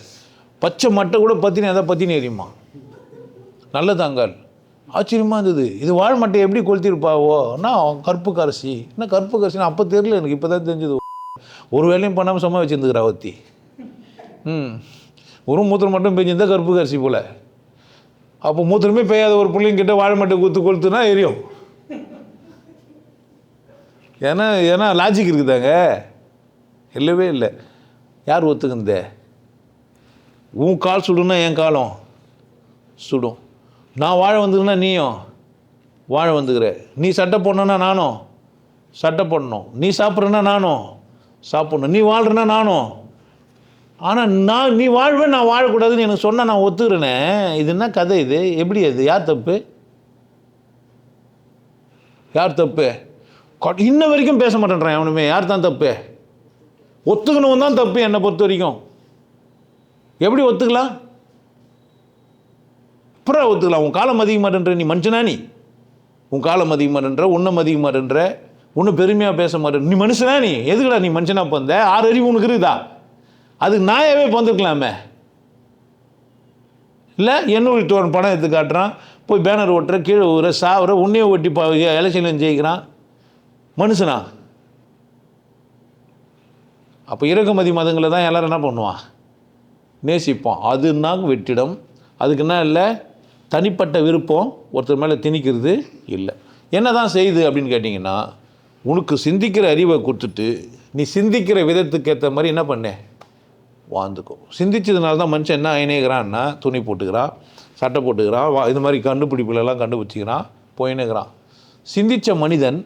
பச்சை மட்டை கூட பத்தினி, அதான் பத்தினி எறியுமா. நல்லதாங்கால். ஆச்சரியமாக இருந்தது. இது வாழ் மட்டை எப்படி கொளுத்திருப்பாவோ. நான் கருப்பு கரிசி, என்ன கருப்பு கரிசினா அப்போ தெரியல எனக்கு, இப்போ தான் தெரிஞ்சது. ஒரு வேலையும் பண்ணாமல் சும்மா வச்சுருந்துக்கிறா ஒத்தி. ஒரு மூத்திரம் மட்டும் பெஞ்சிருந்தா கருப்பு கரிசி போல். அப்போ மூத்திரமே பெய்யாத ஒரு பிள்ளைங்கிட்ட வாழை மட்டை கொளுத்துனா எரியும். ஏன்னா லாஜிக் இருக்குதாங்க, இல்லவே இல்லை. யார் ஒத்துக்குந்த? உன் கால் சுடுன்னா என் காலம் சுடும். நான் வாழை வந்துக்கிறேன்னா நீயும் வாழை வந்துக்கிற. நீ சட்டை போடணுன்னா நானும் சட்டை போடணும். நீ சாப்பிட்றேன்னா நானும் சாப்பிட்ணும். நீ வாழ்கிறேன்னா நானும். ஆனால் நீ வாழ்வேன், நான் வாழக்கூடாதுன்னு எனக்கு சொன்னால் நான் ஒத்துக்கிறேனே. இது என்ன கதை இது? எப்படி அது? யார் தப்பு? யார் தப்பு? இன்ன வரைக்கும் பேச மாட்டேன்றான் அவனுமே. யார் தான் தப்பு? ஒத்துக்கணும் தான் தப்பு என்னை பொறுத்த வரைக்கும். எப்படி ஒத்துக்கலாம்? அப்புறம் ஒத்துக்கலாம். உன் காலம் மதிக்க மாட்டேன்ற, நீ மனுஷனா? நீ உன் காலம் மதிக்க மாட்டேன்ற, உன்னை மதிக்க மாட்டேன்ற, ஒன்றும் பெருமையாக பேச மாட்டேன். நீ மனுஷனா? நீ எதுக்குடா நீ மனுஷனா பிறந்த? 6 அறிவு உனக்கு இருக்குதா? அதுக்கு நாயாவே பிறந்துருக்கலாமே. இல்லை என்னுடைய தோன் படம் எடுத்து காட்டுறான், போய் பேனர் ஓட்டுற, கீழே ஊற சாவுற, உன்னையே ஓட்டி எலெக்ஷனில் ஜெயிக்கிறான். மனுஷனா? அப்போ இறக்குமதி மதங்களை தான் எல்லோரும் என்ன பண்ணுவான், நேசிப்போம். அதுன்னா வெற்றிடம். அதுக்கு என்ன இல்லை, தனிப்பட்ட விருப்பம் ஒருத்தர் மேலே திணிக்கிறது இல்லை. என்ன தான் செய்யுது அப்படின்னு கேட்டிங்கன்னா, உனக்கு சிந்திக்கிற அறிவை கொடுத்துட்டு நீ சிந்திக்கிற விதத்துக்கு ஏற்ற மாதிரி என்ன பண்ண வாழ்ந்துக்கும். சிந்திச்சதுனால தான் மனுஷன் என்ன ஆயினேக்கிறான்னா, துணி போட்டுக்கிறான், சட்டை போட்டுக்கிறான், இது மாதிரி கண்டுபிடிப்புகளெல்லாம் கண்டுபிடிச்சிக்கிறான், போயினுக்கிறான். சிந்தித்த மனிதன்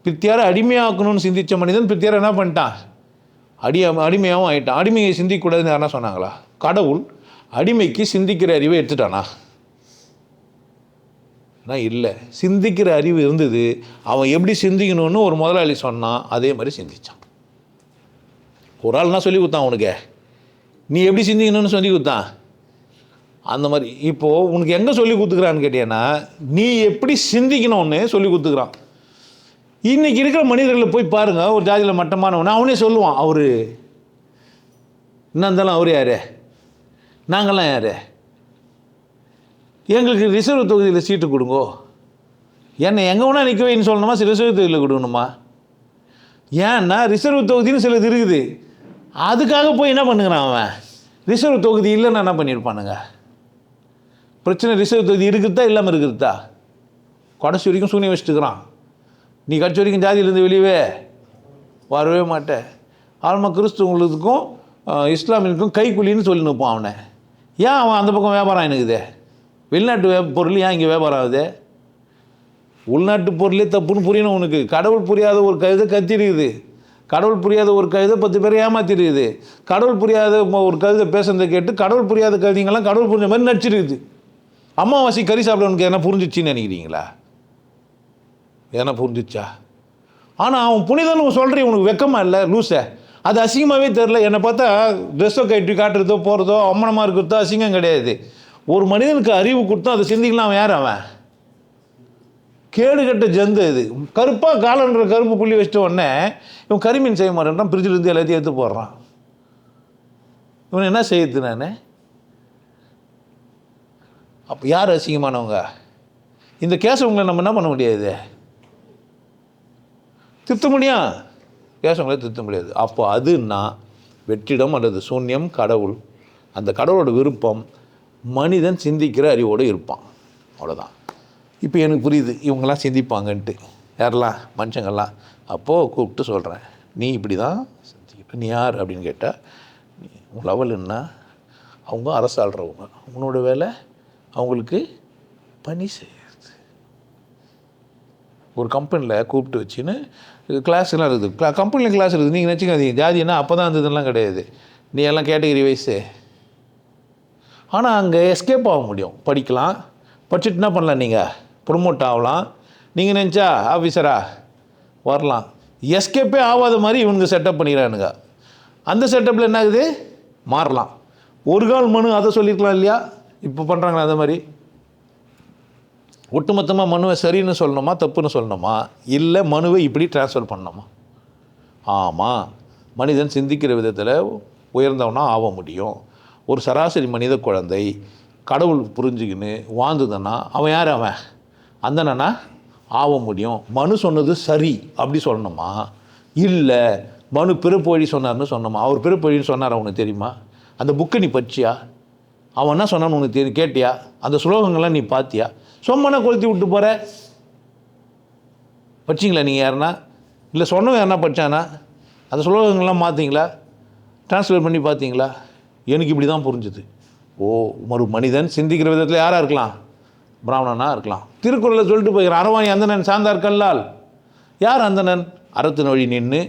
பித்தியாரை அடிமையாக்கணும்னு சிந்தித்த மனிதன் பித்தியாரை என்ன பண்ணிட்டான், அடிமையாகவும் ஆகிட்டான். அடிமையை சிந்திக்கக்கூடாதுன்னு யாரா சொன்னாங்களா? கடவுள் அடிமைக்கு சிந்திக்கிற அறிவை எடுத்துட்டானா? ஆனால் இல்லை, சிந்திக்கிற அறிவு இருந்தது. அவன் எப்படி சிந்திக்கணும்னு ஒரு முதலாளி சொன்னான், அதே மாதிரி சிந்திச்சான். ஒரு ஆள்னா சொல்லி கொடுத்தான் உனக்கு, நீ எப்படி சிந்திக்கணும்னு சொல்லி கொடுத்தான். அந்த மாதிரி இப்போது உனக்கு எங்கே சொல்லி கொடுத்துக்கிறான்னு கேட்டீங்கன்னா, நீ எப்படி சிந்திக்கணும்னு சொல்லி கொடுத்துக்கிறான். இன்றைக்கி இருக்கிற மனிதர்களை போய் பாருங்கள், ஒரு ஜாதியில் மட்டமானவனா அவனே சொல்லுவான், அவர் என்ன இருந்தாலும் அவர் யார், நாங்கள்லாம் யார், எங்களுக்கு ரிசர்வ் தொகுதியில் சீட்டு கொடுங்கோ, என்னை எங்கே வேணால் நிற்க வைன்னு சொல்லணுமா, ரிசர்வ் தொகுதியில் கொடுக்கணுமா? ஏன்னா ரிசர்வ் தொகுதின்னு சிலது இருக்குது. அதுக்காக போய் என்ன பண்ணுங்கிறான் அவன், ரிசர்வ் தொகுதி இல்லைன்னா என்ன பண்ணியிருப்பானுங்க? பிரச்சனை ரிசர்வ் தொகுதி இருக்குதா இல்லாமல் இருக்குதா? கடைசி வரைக்கும் சூனியம் வச்சுட்டுக்கிறான். நீ கட்சி வரைக்கும் ஜாதியிலேருந்து வெளியவே வரவே மாட்டேன். ஆல்மா கிறிஸ்துவங்களுக்கும் இஸ்லாமியனுக்கும் கைக்குலின்னு சொல்லி நிற்பான் அவனை. ஏன் அவன் அந்த பக்கம் வியாபாரம் எனக்குது? வெளிநாட்டு பொருள் ஏன் இங்கே வியாபாரம் ஆகுது? உள்நாட்டு பொருளே தப்புன்னு புரியணும் உனக்கு. கடவுள் புரியாத ஒரு கதை கத்தி இருக்குது. கடவுள் புரியாத ஒரு கழுதை 10 பேரை ஏமாத்திருக்குது. கடவுள் புரியாத ஒரு கழுதை பேசுறதை கேட்டு கடவுள் புரியாத கழுதிங்கெல்லாம் கடவுள் புரிஞ்ச மாதிரி நடிச்சிருக்குது. அமாவாசை கறி சாப்பிடவனுக்கு எதனா புரிஞ்சிச்சின்னு நினைக்கிறீங்களா? எதனா புரிஞ்சிச்சா? ஆனால் அவன் புனிதன்னு சொல்கிறேன், உனக்கு வெக்கமா இல்லை லூஸை? அது அசிங்கமாகவே தெரில. என்னை பார்த்தா ட்ரெஸ்ஸோ கட்டி காட்டுறதோ போகிறதோ அம்மனமாக இருக்கிறதோ அசிங்கம் கிடையாது. ஒரு மனிதனுக்கு அறிவு கொடுத்தா அதை சிந்திக்கலாம். அவன் யார்? அவன் கேடு கட்ட ஜந்து. இது கருப்பாக காலன்ற கருப்பு புள்ளி வச்சுட்ட உடனே இவன் கரிமீன் செய்ய மாட்டேன்றான், ஃப்ரிட்ஜிலேருந்து எல்லாத்தையும் எடுத்து போடுறான். இவன் என்ன செய்யுது? நான் அப்போ யார் அசிங்கமானவங்க? இந்த கேசவங்களை நம்ம என்ன பண்ண முடியாது? திருத்த முடியும்? கேசவங்களை திருத்த முடியாது. அப்போ அதுன்னா வெற்றிடம் அல்லது சூன்யம் கடவுள். அந்த கடவுளோட விருப்பம் மனிதன் சிந்திக்கிற அறிவோடு இருப்பான். அவ்வளோதான். இப்போ எனக்கு புரியுது இவங்கெல்லாம் சிந்திப்பாங்கன்ட்டு. யாரெல்லாம்? மனுஷங்கள்லாம். அப்போது கூப்பிட்டு சொல்கிறேன், நீ இப்படி தான் சிந்திக்கிற. நீ யார் அப்படின்னு கேட்டால், உன் லெவலுன்னா அவங்க அரசாள்றவங்க. உன்னோட வேலை அவங்களுக்கு பணி செய்யுது. ஒரு கம்பெனியில் கூப்பிட்டு வச்சுன்னு கிளாஸ்லாம் இருக்குது. கம்பெனியில் கிளாஸ் இருக்குது. நீங்கள் நினச்சிக்காதீங்க ஜாதினா அப்போ தான் இருந்ததுலாம் கிடையாது. நீ எல்லாம் கேட்டகரி வைஸு. ஆனால் அங்கே எஸ்கேப் ஆக முடியும். படிக்கலாம், படிச்சுட்டு என்ன பண்ணலாம்? நீங்கள் ப்ரொமோட் ஆகலாம். நீங்கள் நினச்சா ஆஃபீஸரா வரலாம். எஸ்கேப்பே ஆகாத மாதிரி இவனுங்க செட்டப் பண்ணிக்கிறானுங்க. அந்த செட்டப்பில் என்ன ஆகுது? மாறலாம். ஒரு கால் மனு அதை சொல்லியிருக்கலாம் இல்லையா? இப்போ பண்ணுறாங்களா அந்த மாதிரி? ஒட்டுமொத்தமாக மனுவை சரின்னு சொல்லணுமா தப்புன்னு சொல்லணுமா, இல்லை மனுவை இப்படி ட்ரான்ஸ்ஃபர் பண்ணணுமா? ஆமாம், மனிதன் சிந்திக்கிற விதத்தில் உயர்ந்தவனா ஆக முடியும். ஒரு சராசரி மனித குழந்தை கடவுள் புரிஞ்சுக்கின்னு வாழ்ந்துதுன்னா அவன் யார்? அவன் அந்தனா ஆக முடியும். மனு சொன்னது சரி அப்படி சொல்லணுமா, இல்லை மனு பிறப்பு வழி சொன்னார்னு சொன்னோமா? அவர் பிறப்பு வழின்னு சொன்னார், அவனுக்கு தெரியுமா? அந்த புக்கை நீ படிச்சியா? அவன் என்ன சொன்னான்னு உனக்கு கேட்டியா? அந்த சுலோகங்கள்லாம் நீ பார்த்தியா? சொம்மனை கொளுத்தி விட்டு போகிற. படிச்சிங்களா நீங்கள் யாருன்னா? இல்லை சொன்னவன் யாருன்னா படித்தானா? அந்த சுலோகங்கள்லாம் பார்த்தீங்களா? ட்ரான்ஸ்ஃபர் பண்ணி பார்த்தீங்களா? எனக்கு இப்படி தான் புரிஞ்சுது. ஓ, ஒரு மனிதன் சிந்திக்கிற விதத்தில் யாராக இருக்கலாம்? பிராமணனாக இருக்கலாம். திருக்குறளில் சொல்லிட்டு போய்கிறான், அறவாணி அந்தணன் சார்ந்தார் கல்லால். யார் அந்தணன்? அறத்தின் வழி நின்று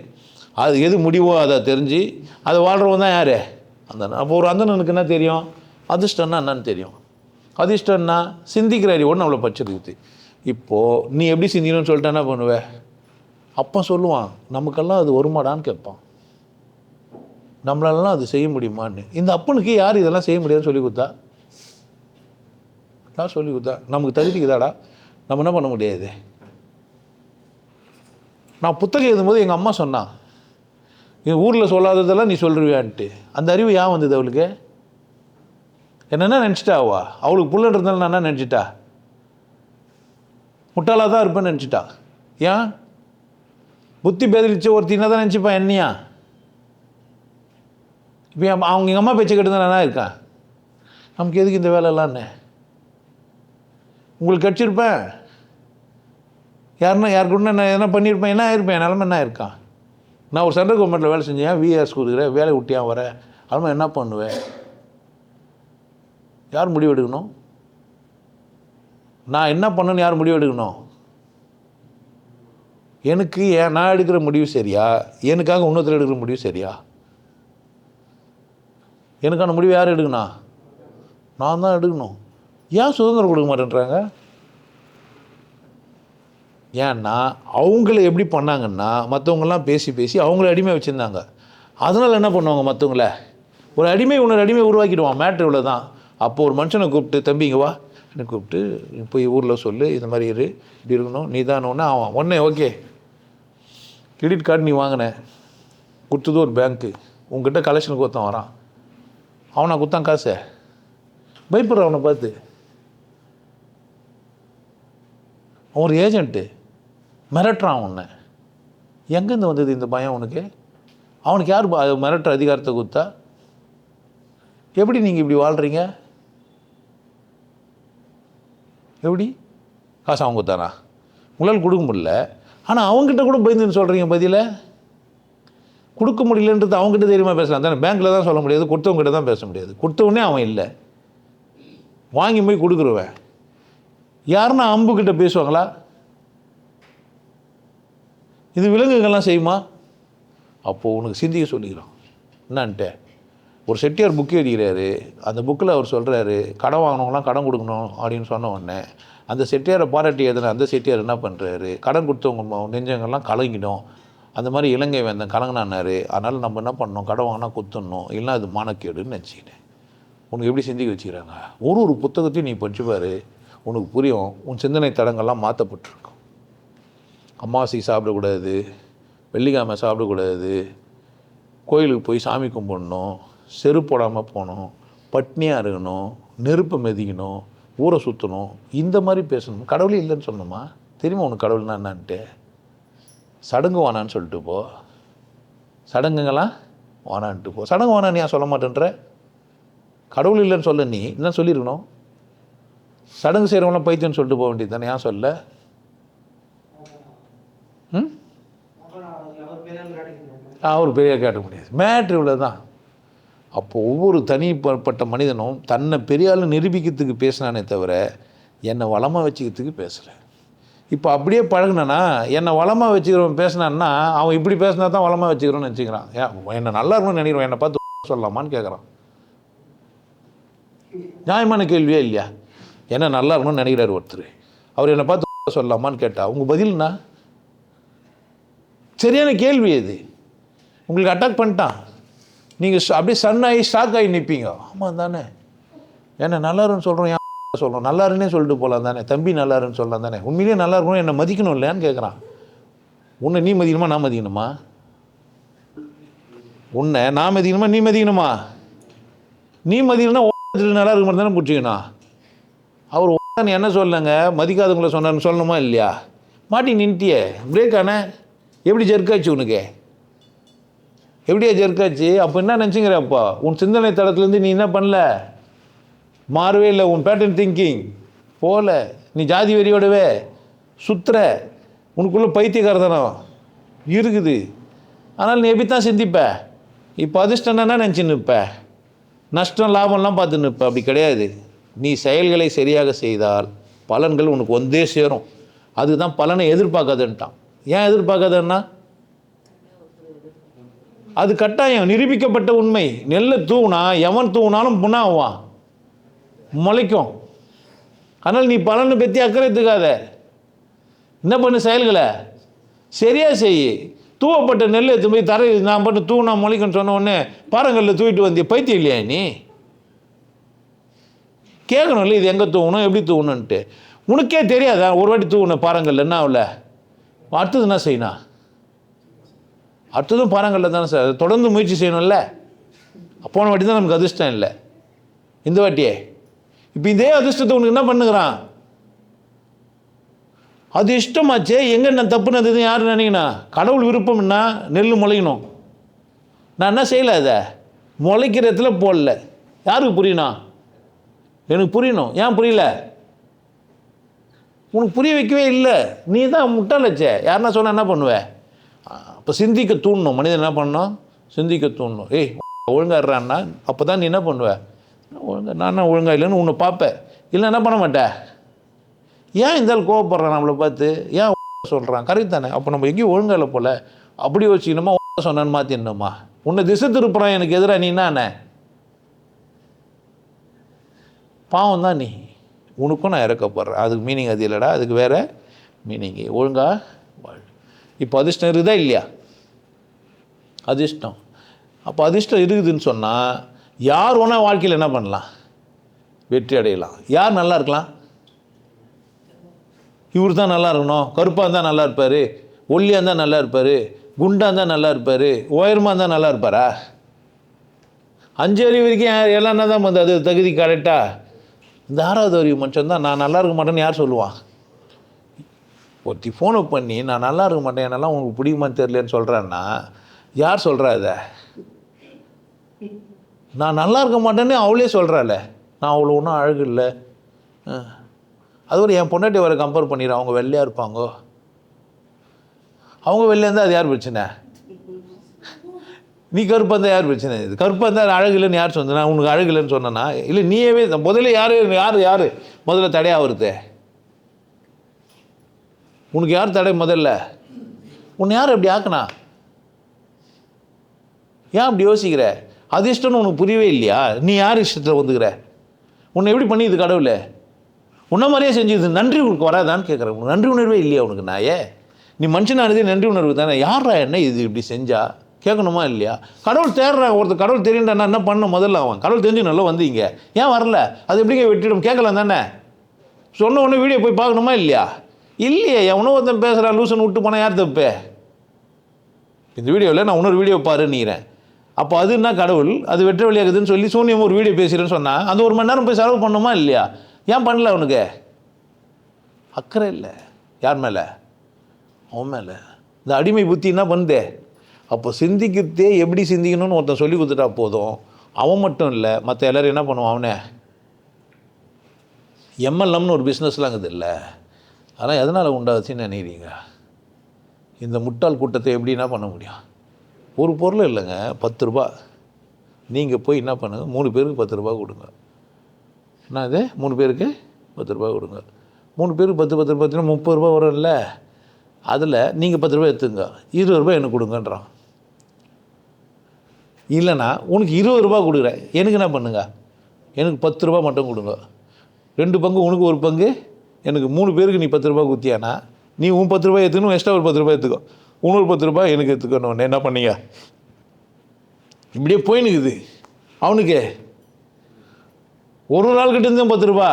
அது எது முடிவோ அதை தெரிஞ்சு அதை வாழ்கிறவன் தான் யார்? அந்தணன். அப்போ ஒரு அந்தணனுக்கு என்ன தெரியும்? அதிர்ஷ்டம்னா என்னன்னு தெரியும். அதிர்ஷ்டம்னா சிந்திக்கிற அறிவோடு நம்மளை பச்சிருக்குது. இப்போது நீ எப்படி சிந்திக்கணும்னு சொல்லிட்டு என்ன பண்ணுவேன்? அப்போ சொல்லுவான், நமக்கெல்லாம் அது வருமாடான்னு கேட்பான். நம்மளாலாம் அது செய்ய முடியுமான்னு. இந்த அப்பனுக்கு யார் இதெல்லாம் செய்ய முடியாதுன்னு சொல்லி கொடுத்தா? நான் சொல்லி கொடுத்தா நமக்கு தகுதிக்குதாடா? நம்ம என்ன பண்ண முடியாது? நான் புத்தகம் எழுதும்போது எங்கள் அம்மா சொன்னான், என் ஊரில் சொல்லாததெல்லாம் நீ சொல்லுவியான்ட்டு. அந்த அறிவு ஏன் வந்தது அவளுக்கு? என்னென்ன நினச்சிட்டா? அவளுக்கு புள்ளன்றதால நான் என்ன நினச்சிட்டா? முட்டாளாக தான் இருப்பேன்னு நினச்சிட்டா. ஏன்? புத்தி பேதலிச்ச ஒருத்தினா தான் நினச்சிப்பான் என்னையா? இப்போ அவங்க எங்கள் அம்மா பேச்சு கேட்டு தான் நான் இருக்கேன். நமக்கு எதுக்கு இந்த வேலைலான்னு உங்களுக்கு கட்சிருப்பேன். யாருன்னா யாருக்குன்னா நான் எதனா பண்ணியிருப்பேன். என்ன ஆயிருப்பேன்? நிலமை என்ன இருக்கான்? நான் ஒரு சென்ட்ரல் கவர்மெண்ட்டில் வேலை செஞ்சேன், விஆர்ஸ் கொடுக்குறேன், வேலை விட்டியான் வர. அதுமாதிரி என்ன பண்ணுவேன்? யார் முடிவு எடுக்கணும்? நான் என்ன பண்ணணுன்னு யார் முடிவு எடுக்கணும்? எனக்கு நான் எடுக்கிற முடிவு சரியா? எனக்காக இன்னொருத்தர் எடுக்கிற முடிவு சரியா? எனக்கான முடிவு யார் எடுக்கணும்? நான் தான் எடுக்கணும். ஏன் சுதந்திரம் கொடுக்க மாட்டேன்றாங்க? ஏன்னா அவங்கள எப்படி பண்ணாங்கன்னா, மற்றவங்கெல்லாம் பேசி பேசி அவங்கள அடிமை வச்சுருந்தாங்க. அதனால் என்ன பண்ணுவாங்க? மற்றவங்கள ஒரு அடிமை உருவாக்கிடுவான். மேட்ரு இவ்வளோ தான். அப்போது ஒரு மனுஷனை கூப்பிட்டு, தம்பிங்க வா, என்னை கூப்பிட்டு போய் ஊரில் சொல்லு, இந்த மாதிரி இரு, இப்படி இருக்கணும், நீ தான் ஒன்று. அவன் ஒன்றே ஓகே, கிரெடிட் கார்டு நீ வாங்கின, கொடுத்தது ஒரு பேங்க்கு, உங்ககிட்ட கலெக்ஷனுக்கு ஒருத்தன் வரான், அவனை கொடுத்தான் காசை. பயப்படுற அவனை பார்த்து. அவன் ஒரு ஏஜென்ட்டு மிரட்டுறான் உன்னை. எங்கேருந்து வந்தது இந்த பயம் உனக்கு? அவனுக்கு யார் மிரட்டுற அதிகாரத்தை கொடுத்தா? எப்படி நீங்கள் இப்படி வாழ்கிறீங்க? எப்படி? காசு அவங்க கொடுத்தானா? உங்களால் கொடுக்க முடியல. ஆனால் அவங்ககிட்ட கூட பயந்துன்னு சொல்கிறீங்க. பதில கொடுக்க முடியலன்றது அவங்ககிட்ட தைரியமாக பேசலாம் தானே. பேங்க்கில் தான் சொல்ல முடியாது, கொடுத்தவங்ககிட்ட தான் பேச முடியாது. கொடுத்தவொடனே அவன் இல்லை, வாங்கி போய் கொடுக்குருவேன். யாருன்னா அம்புக்கிட்ட பேசுவாங்களா? இது விலங்குகள்லாம் செய்யுமா? அப்போது உனக்கு சிந்திக்க சொல்லிக்கிறோம் என்னான்ட்டு. ஒரு செட்டியார் புக்கு எழுதிக்கிறாரு. அந்த புக்கில் அவர் சொல்கிறாரு, கடன் வாங்கினவங்களாம் கடன் கொடுக்கணும் அப்படின்னு சொன்ன உடனே அந்த செட்டியாரை பாராட்டி எதுனா அந்த செட்டியார் என்ன பண்ணுறாரு, கடன் கொடுத்தவங்க நெஞ்சங்கள்லாம் கலங்கிடும். அந்த மாதிரி இலங்கை வேந்தன் கலங்கினாரு. அதனால் நம்ம என்ன பண்ணணும், கடன் வாங்கினா குத்துடணும், இல்லைன்னா அது மானக்கேடுன்னு நினச்சிக்கிட்டேன். உனக்கு எப்படி சிந்திக்க வச்சுக்கிறாங்க. ஒரு புத்தகத்தையும் நீ படிச்சுப்பார், உனக்கு புரியும். உன் சிந்தனை தடங்கள்லாம் மாற்றப்பட்டிருக்கும். அமாவாசைக்கு சாப்பிடக்கூடாது, வெள்ளிக்கிழமை சாப்பிடக்கூடாது, கோயிலுக்கு போய் சாமி கும்பிடணும், செருப்பு போடாமல் போகணும், பட்னியாக இருக்கணும், நெருப்பை மிதிக்கணும், ஊரை சுற்றணும், இந்த மாதிரி பேசணும். கடவுளே இல்லைன்னு சொல்லணுமா? தெரியுமா உனக்கு கடவுள்னா என்னான்ட்டு? சடங்கு வானான்னு சொல்லிட்டு போ, சடங்குங்கெல்லாம் வானான்ட்டு போ. சடங்கு வானான்னு ஏன் சொல்ல மாட்டேன்ற? கடவுள் இல்லைன்னு சொல்ல நீ என்ன சொல்லியிருக்கணும்? சடங்கு செய்கிறவங்களாம் பைத்தியம்னு சொல்லிட்டு போக வேண்டியது தானே, ஏன் சொல்ல? அவர் பெரிய காட்ட முடியாது. மேட்ரு இவ்வளோ தான். அப்போது ஒவ்வொரு தனிப்பட்ட மனிதனும் தன்னை பெரிய ஆள் நிரூபிக்கிறதுக்கு பேசினானே தவிர என்னை வளமாக வச்சுக்கிறதுக்கு பேசுகிறேன். இப்போ அப்படியே பழகுனா என்னை வளமாக வச்சுக்கிறவன் பேசினான்னா அவன் இப்படி பேசினா தான் வளமாக வச்சுக்கிறோன்னு நினச்சிக்கிறான். ஏன் என்னை நல்லா இருக்கணும்னு நினைக்கிறோம், என்னை பார்த்து சொல்லலாமான்னு கேட்குறான். நியாயமான கேள்வியே இல்லையா? என்ன நல்லா இருக்கணும்னு நினைக்கிறார் ஒருத்தர், அவர் என்னை பார்த்து சொல்லலாமான்னு கேட்டால் உங்கள் பதில்னா சரியான கேள்வி. இது உங்களுக்கு அட்டாக் பண்ணிட்டான், நீங்கள் அப்படியே சன்னாகி ஷாக் ஆகி நிற்பீங்க. ஆமாம் தானே, என்ன நல்லாருன்னு சொல்கிறோம், ஏன் சொல்கிறோம், நல்லாருன்னே சொல்லிட்டு போகலாம் தானே, தம்பி நல்லாருன்னு சொல்லலாம் தானே. உண்மையிலேயே நல்லா இருக்கணும், என்னை மதிக்கணும் இல்லையான்னு கேட்குறான். உன்னை நீ மதிக்கணுமா நான் மதிக்கணுமா? உன்னை நான் மதிக்கணுமா நீ மதிக்கணுமா? நீ மதிக்கணும்னா நல்லா இருக்க மாதிரி தானே பிடிச்சிக்கணும். அவர் என்ன சொல்லலைங்க, மதிக்காதவங்கள சொன்னார்னு சொல்லணுமா இல்லையா? மாட்டி நின்ட்டியே, பிரேக் ஆனே, எப்படி ஜெர்க்காச்சு உனக்கு? எப்படியா ஜெர்க்காச்சு? அப்போ என்ன நினச்சிங்கிற? அப்போ உன் சிந்தனை தளத்துலேருந்து நீ என்ன பண்ணல, மாறவே இல்லை. உன் பேட்டர்ன் திங்கிங் போகல. நீ ஜாதி வெறியோடவே சுற்றுற, உனக்குள்ளே பைத்தியக்காரத்தனம் இருக்குது. ஆனால் நீ எப்படி தான் சிந்திப்ப? இப்போ அதிர்ஷ்டம் என்ன நினச்சி நிற்ப, நஷ்டம் லாபம்லாம் பார்த்து நிற்ப. அப்படி கிடையாது. நீ செயல்களை சரியாக செய்தால் பலன்கள் உனக்கு ஒன்றே சேரும். அதுதான் பலனை எதிர்பார்க்காதுன்ட்டான். ஏன் எதிர்பார்க்காதன்னா அது கட்டாயம் நிரூபிக்கப்பட்ட உண்மை. நெல்லை தூவுனா எவன் தூவுனாலும் புண்ணாவான், முளைக்கும். ஆனால் நீ பலனை பற்றி அக்கறை எடுத்துக்காத. என்ன பண்ணு, செயல்களை சரியாக செய். தூவப்பட்ட நெல் எடுத்து போய் தரை நான் பண்ணு தூவுனா முளைக்குன்னு சொன்ன உடனே பாறங்கல்ல தூக்கிட்டு வந்திய பைத்தியம் இல்லையா நீ? கேட்கணும்ல, இது எங்கே தூவணும், எப்படி தூவணுன்ட்டு. உனக்கே தெரியாதா? ஒரு வாட்டி தூவணும் பாறங்கல்ல, என்ன ஆகல, அடுத்தது என்ன செய்யணும்? அடுத்ததும் பாறங்கல்ல தானே சார், தொடர்ந்து முயற்சி செய்யணும்ல. போன வாட்டி தான் நமக்கு அதிர்ஷ்டம் இல்லை, இந்த வாட்டியே. இப்போ இதே அதிர்ஷ்டத்தை உனக்கு என்ன பண்ணுகிறான்? அது இஷ்டமாச்சே, எங்கே நான் தப்புனது யார் நினைக்கணும்? கடவுள் விருப்பம்னா நெல் முளைக்கணும். நான் என்ன செய்யலை, அதை முளைக்கிற இடத்துல போடல. யாருக்கு புரியணும்? எனக்கு புரியணும். ஏன் புரியல? உனக்கு புரிய வைக்கவே இல்லை. நீ தான் முட்டாளச்சே. யாருன்னா சொன்னால் என்ன பண்ணுவேன்? இப்போ சிந்திக்க தூண்டணும். மனிதன் என்ன பண்ணணும்? சிந்திக்க தூண்டணும். ஏய் ஒழுங்காடுறான்னா அப்போ தான் நீ என்ன பண்ணுவேன்? ஒழுங்காக நான் ஒழுங்காக இல்லைன்னு உன்னை பார்ப்பேன். இல்லை என்ன பண்ண மாட்டேன். ஏன் இந்த ஆள் கோவப்படுறான் நம்மளை பார்த்து? ஏன் சொல்கிறான்? கரெக்ட் தானே. அப்போ நம்ம எங்கேயும் ஒழுங்காக இல்லை போல், அப்படி வச்சுக்கணுமா சொன்னான்னு மாற்றிடணுமா? உன்னை திசை திருப்புறான் எனக்கு எதிராக. நீ என்ன பாவம் தான் நீ. உனக்கும் நான் இறக்கப்படுறேன். அதுக்கு மீனிங் அது இல்லைடா, அதுக்கு வேறு மீனிங்கு. ஒழுங்கா வாழ். இப்போ அதிர்ஷ்டம் இருக்குதா இல்லையா? அதிர்ஷ்டம். அப்போ அதிர்ஷ்டம் இருக்குதுன்னு சொன்னால் யார் ஒன்றா வாழ்க்கையில் என்ன பண்ணலாம்? வெற்றி அடையலாம். யார் நல்லா இருக்கலாம்? இவர் தான் நல்லா இருக்கணும். கருப்பாக இருந்தால் நல்லா இருப்பார், ஒல்லியாக இருந்தால் நல்லா இருப்பார், குண்டாக இருந்தால் நல்லா இருப்பார், உயரமாக இருந்தால் நல்லா இருப்பாரா? 5 அறிவு வரைக்கும் எல்லாம் என்ன தான் வந்து அது தகுதி கரெக்டாக? இந்த 6வது அறிவு மனுஷன் தான் நான் நல்லா இருக்க மாட்டேன்னு யார் சொல்லுவான்? ஒருத்தி ஃபோனை பண்ணி நான் நல்லா இருக்க மாட்டேன், என்னெல்லாம் உங்களுக்கு பிடிக்குமான்னு தெரியலன்னு சொல்கிறேன்னா யார் சொல்கிறா? அதை நான் நல்லா இருக்க மாட்டேன்னு அவளே சொல்கிறாள். நான் அவ்வளோ ஒன்றும் அழகு இல்லை. அது ஒரு என் பொண்டாட்டி வர கம்பேர் பண்ணிடுறேன். அவங்க வெள்ளையாக இருப்பாங்க, அவங்க வெள்ளையாக இருந்தால் அது யார் பிரச்சனை? நீ கருப்பாக இருந்தால் யார் பிரச்சனை? இது கருப்பாக இருந்தால் அழகு இல்லைன்னு யார் சொன்னா? உனக்கு அழகு இல்லைன்னு சொன்னேன்னா இல்லை நீயவே முதல்ல யார் முதல்ல தடையாகிறது? உனக்கு யார் தடை முதல்ல? உன்னை யார் எப்படி ஆக்குனா? ஏன் அப்படி யோசிக்கிற? அதிர்ஷ்டம்னு உனக்கு புரியவே இல்லையா? நீ யார் இஷ்டத்தில் வந்துக்கிற? உன்னை எப்படி பண்ணிது கடவுள்? உன்ன மாதிரியே செஞ்சது. நன்றி உனக்கு வராதான்னு கேட்குறேன். உனக்கு நன்றி உணர்வே இல்லையா உனக்கு? நாயே, நீ மனுஷனானதே நன்றி உணர்வு தானே. யாரா என்ன இது இப்படி செஞ்சா கேட்கணுமா இல்லையா? கடவுள் தேடுறான். ஒருத்தர் கடவுள் தெரியுண்டானா என்ன பண்ண? முதல்ல அவன் கடவுள் தெரிஞ்சு நல்லா வந்தீங்க, ஏன் வரல? அது எப்படிங்க வெட்டிடும்? கேட்கலாம் தானே. சொன்ன உடனே வீடியோ போய் பார்க்கணுமா இல்லையா? இல்லையே. எவனோ ஒருத்தன் பேசுகிறான் லூசன் விட்டு போனால் யார் தப்பு? இந்த வீடியோவில் நான் இன்னொரு வீடியோ பாருன்னீறேன். அப்போ அது என்ன கடவுள்? அது வெற்ற வழியாகுதுன்னு சொல்லி சூன்யம் ஒரு வீடியோ பேசுகிறேன்னு சொன்னால் அந்த 1 மணி நேரம் போய் செலவு பண்ணணுமா இல்லையா? ஏன் பண்ணல? அவனுக்கு அக்கறை இல்லை. யார் மேலே? அவன் மேலே. இந்த அடிமை புத்தி என்ன பண்ணுதே? அப்போ சிந்திக்கிறதே எப்படி சிந்திக்கணும்னு ஒருத்தன் சொல்லி கொடுத்துட்டா போதும். அவன் மட்டும் இல்லை, மற்ற எல்லோரும் என்ன பண்ணுவான்? அவனே எம்எல்எம்னு ஒரு பிஸ்னஸ்லாம் இருக்குது இல்லை? அதெல்லாம் எதனால் உண்டாச்சுன்னு நினைக்கிறீங்க? இந்த முட்டாள் கூட்டத்தை எப்படி என்ன பண்ண முடியும்? ஒரு பொருள் இல்லைங்க, 10 ரூபா. நீங்கள் போய் என்ன பண்ணுங்கள், 3 பேருக்கு 10 ரூபா கொடுங்க. என்ன இது? 3 பேருக்கு 10 ரூபா கொடுங்க. 3 பேருக்கு 10 10 ரூபா 30 ரூபா வரும்ல. அதில் நீங்கள் 10 ரூபா எடுத்துங்க, 20 ரூபா எனக்கு கொடுங்கன்றான். இல்லைனா உனக்கு 20 ரூபா கொடுக்குறேன், எனக்கு என்ன பண்ணுங்க, எனக்கு 10 ரூபா மட்டும் கொடுங்க. 2 பங்கு உனக்கு 1 பங்கு எனக்கு. 3 பேருக்கு நீ 10 ரூபா கொடுத்தியானா நீ உன் 10 ரூபாய் எடுத்துக்கணும், எக்ஸ்ட்ரா ஒரு 10 ரூபாய் எடுத்துக்கோ, இன்னொரு 10 ரூபாய் எனக்கு எடுத்துக்கணும். என்ன பண்ணீங்க? இப்படியே போயினுக்குது. அவனுக்கு ஒரு நாள்கிட்ட இருந்தும் 10 ரூபா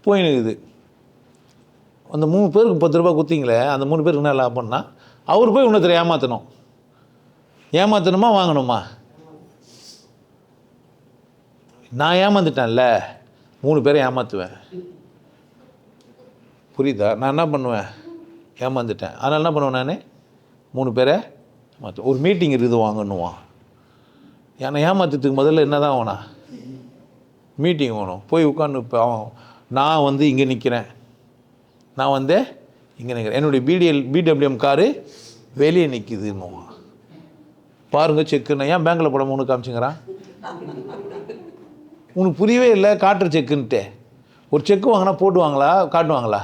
போயினுக்குது. அந்த 3 பேருக்கு 10 ரூபா கொடுத்தீங்களே, அந்த 3 பேருக்கு என்ன லாபம்னா, அவர் போய் இன்னொருத்தரை ஏமாற்றணும். ஏமாற்றணுமா வாங்கணுமா? நான் ஏமாந்துட்டேன்ல, 3 பேரை ஏமாற்றுவேன். புரியுதா? நான் என்ன பண்ணுவேன்? ஏமாந்துட்டேன். அதனால் என்ன பண்ணுவேன்? நான் 3 பேரை ஏமாற்று. ஒரு மீட்டிங் இருக்குது வாங்கணுவான். ஏன்னா ஏமாற்றத்துக்கு முதல்ல என்ன தான் வேணா? மீட்டிங் வேணும். போய் உட்காந்து இப்போ நான் வந்து இங்கே நிற்கிறேன், நான் வந்து இங்கே நிற்கிறேன், என்னுடைய பிடபிள்யூஎம் காரு வெளியே நிற்கிதுன்னுவான். பாருங்கள் செக்குன்னு. ஏன் பேங்கில் போடாமல் உனக்கு காமிச்சுங்கிறான்? உனக்கு புரியவே இல்லை. காட்டுற செக்குன்ட்டு ஒரு செக்கு வாங்கினா போட்டுவாங்களா, காட்டுவாங்களா?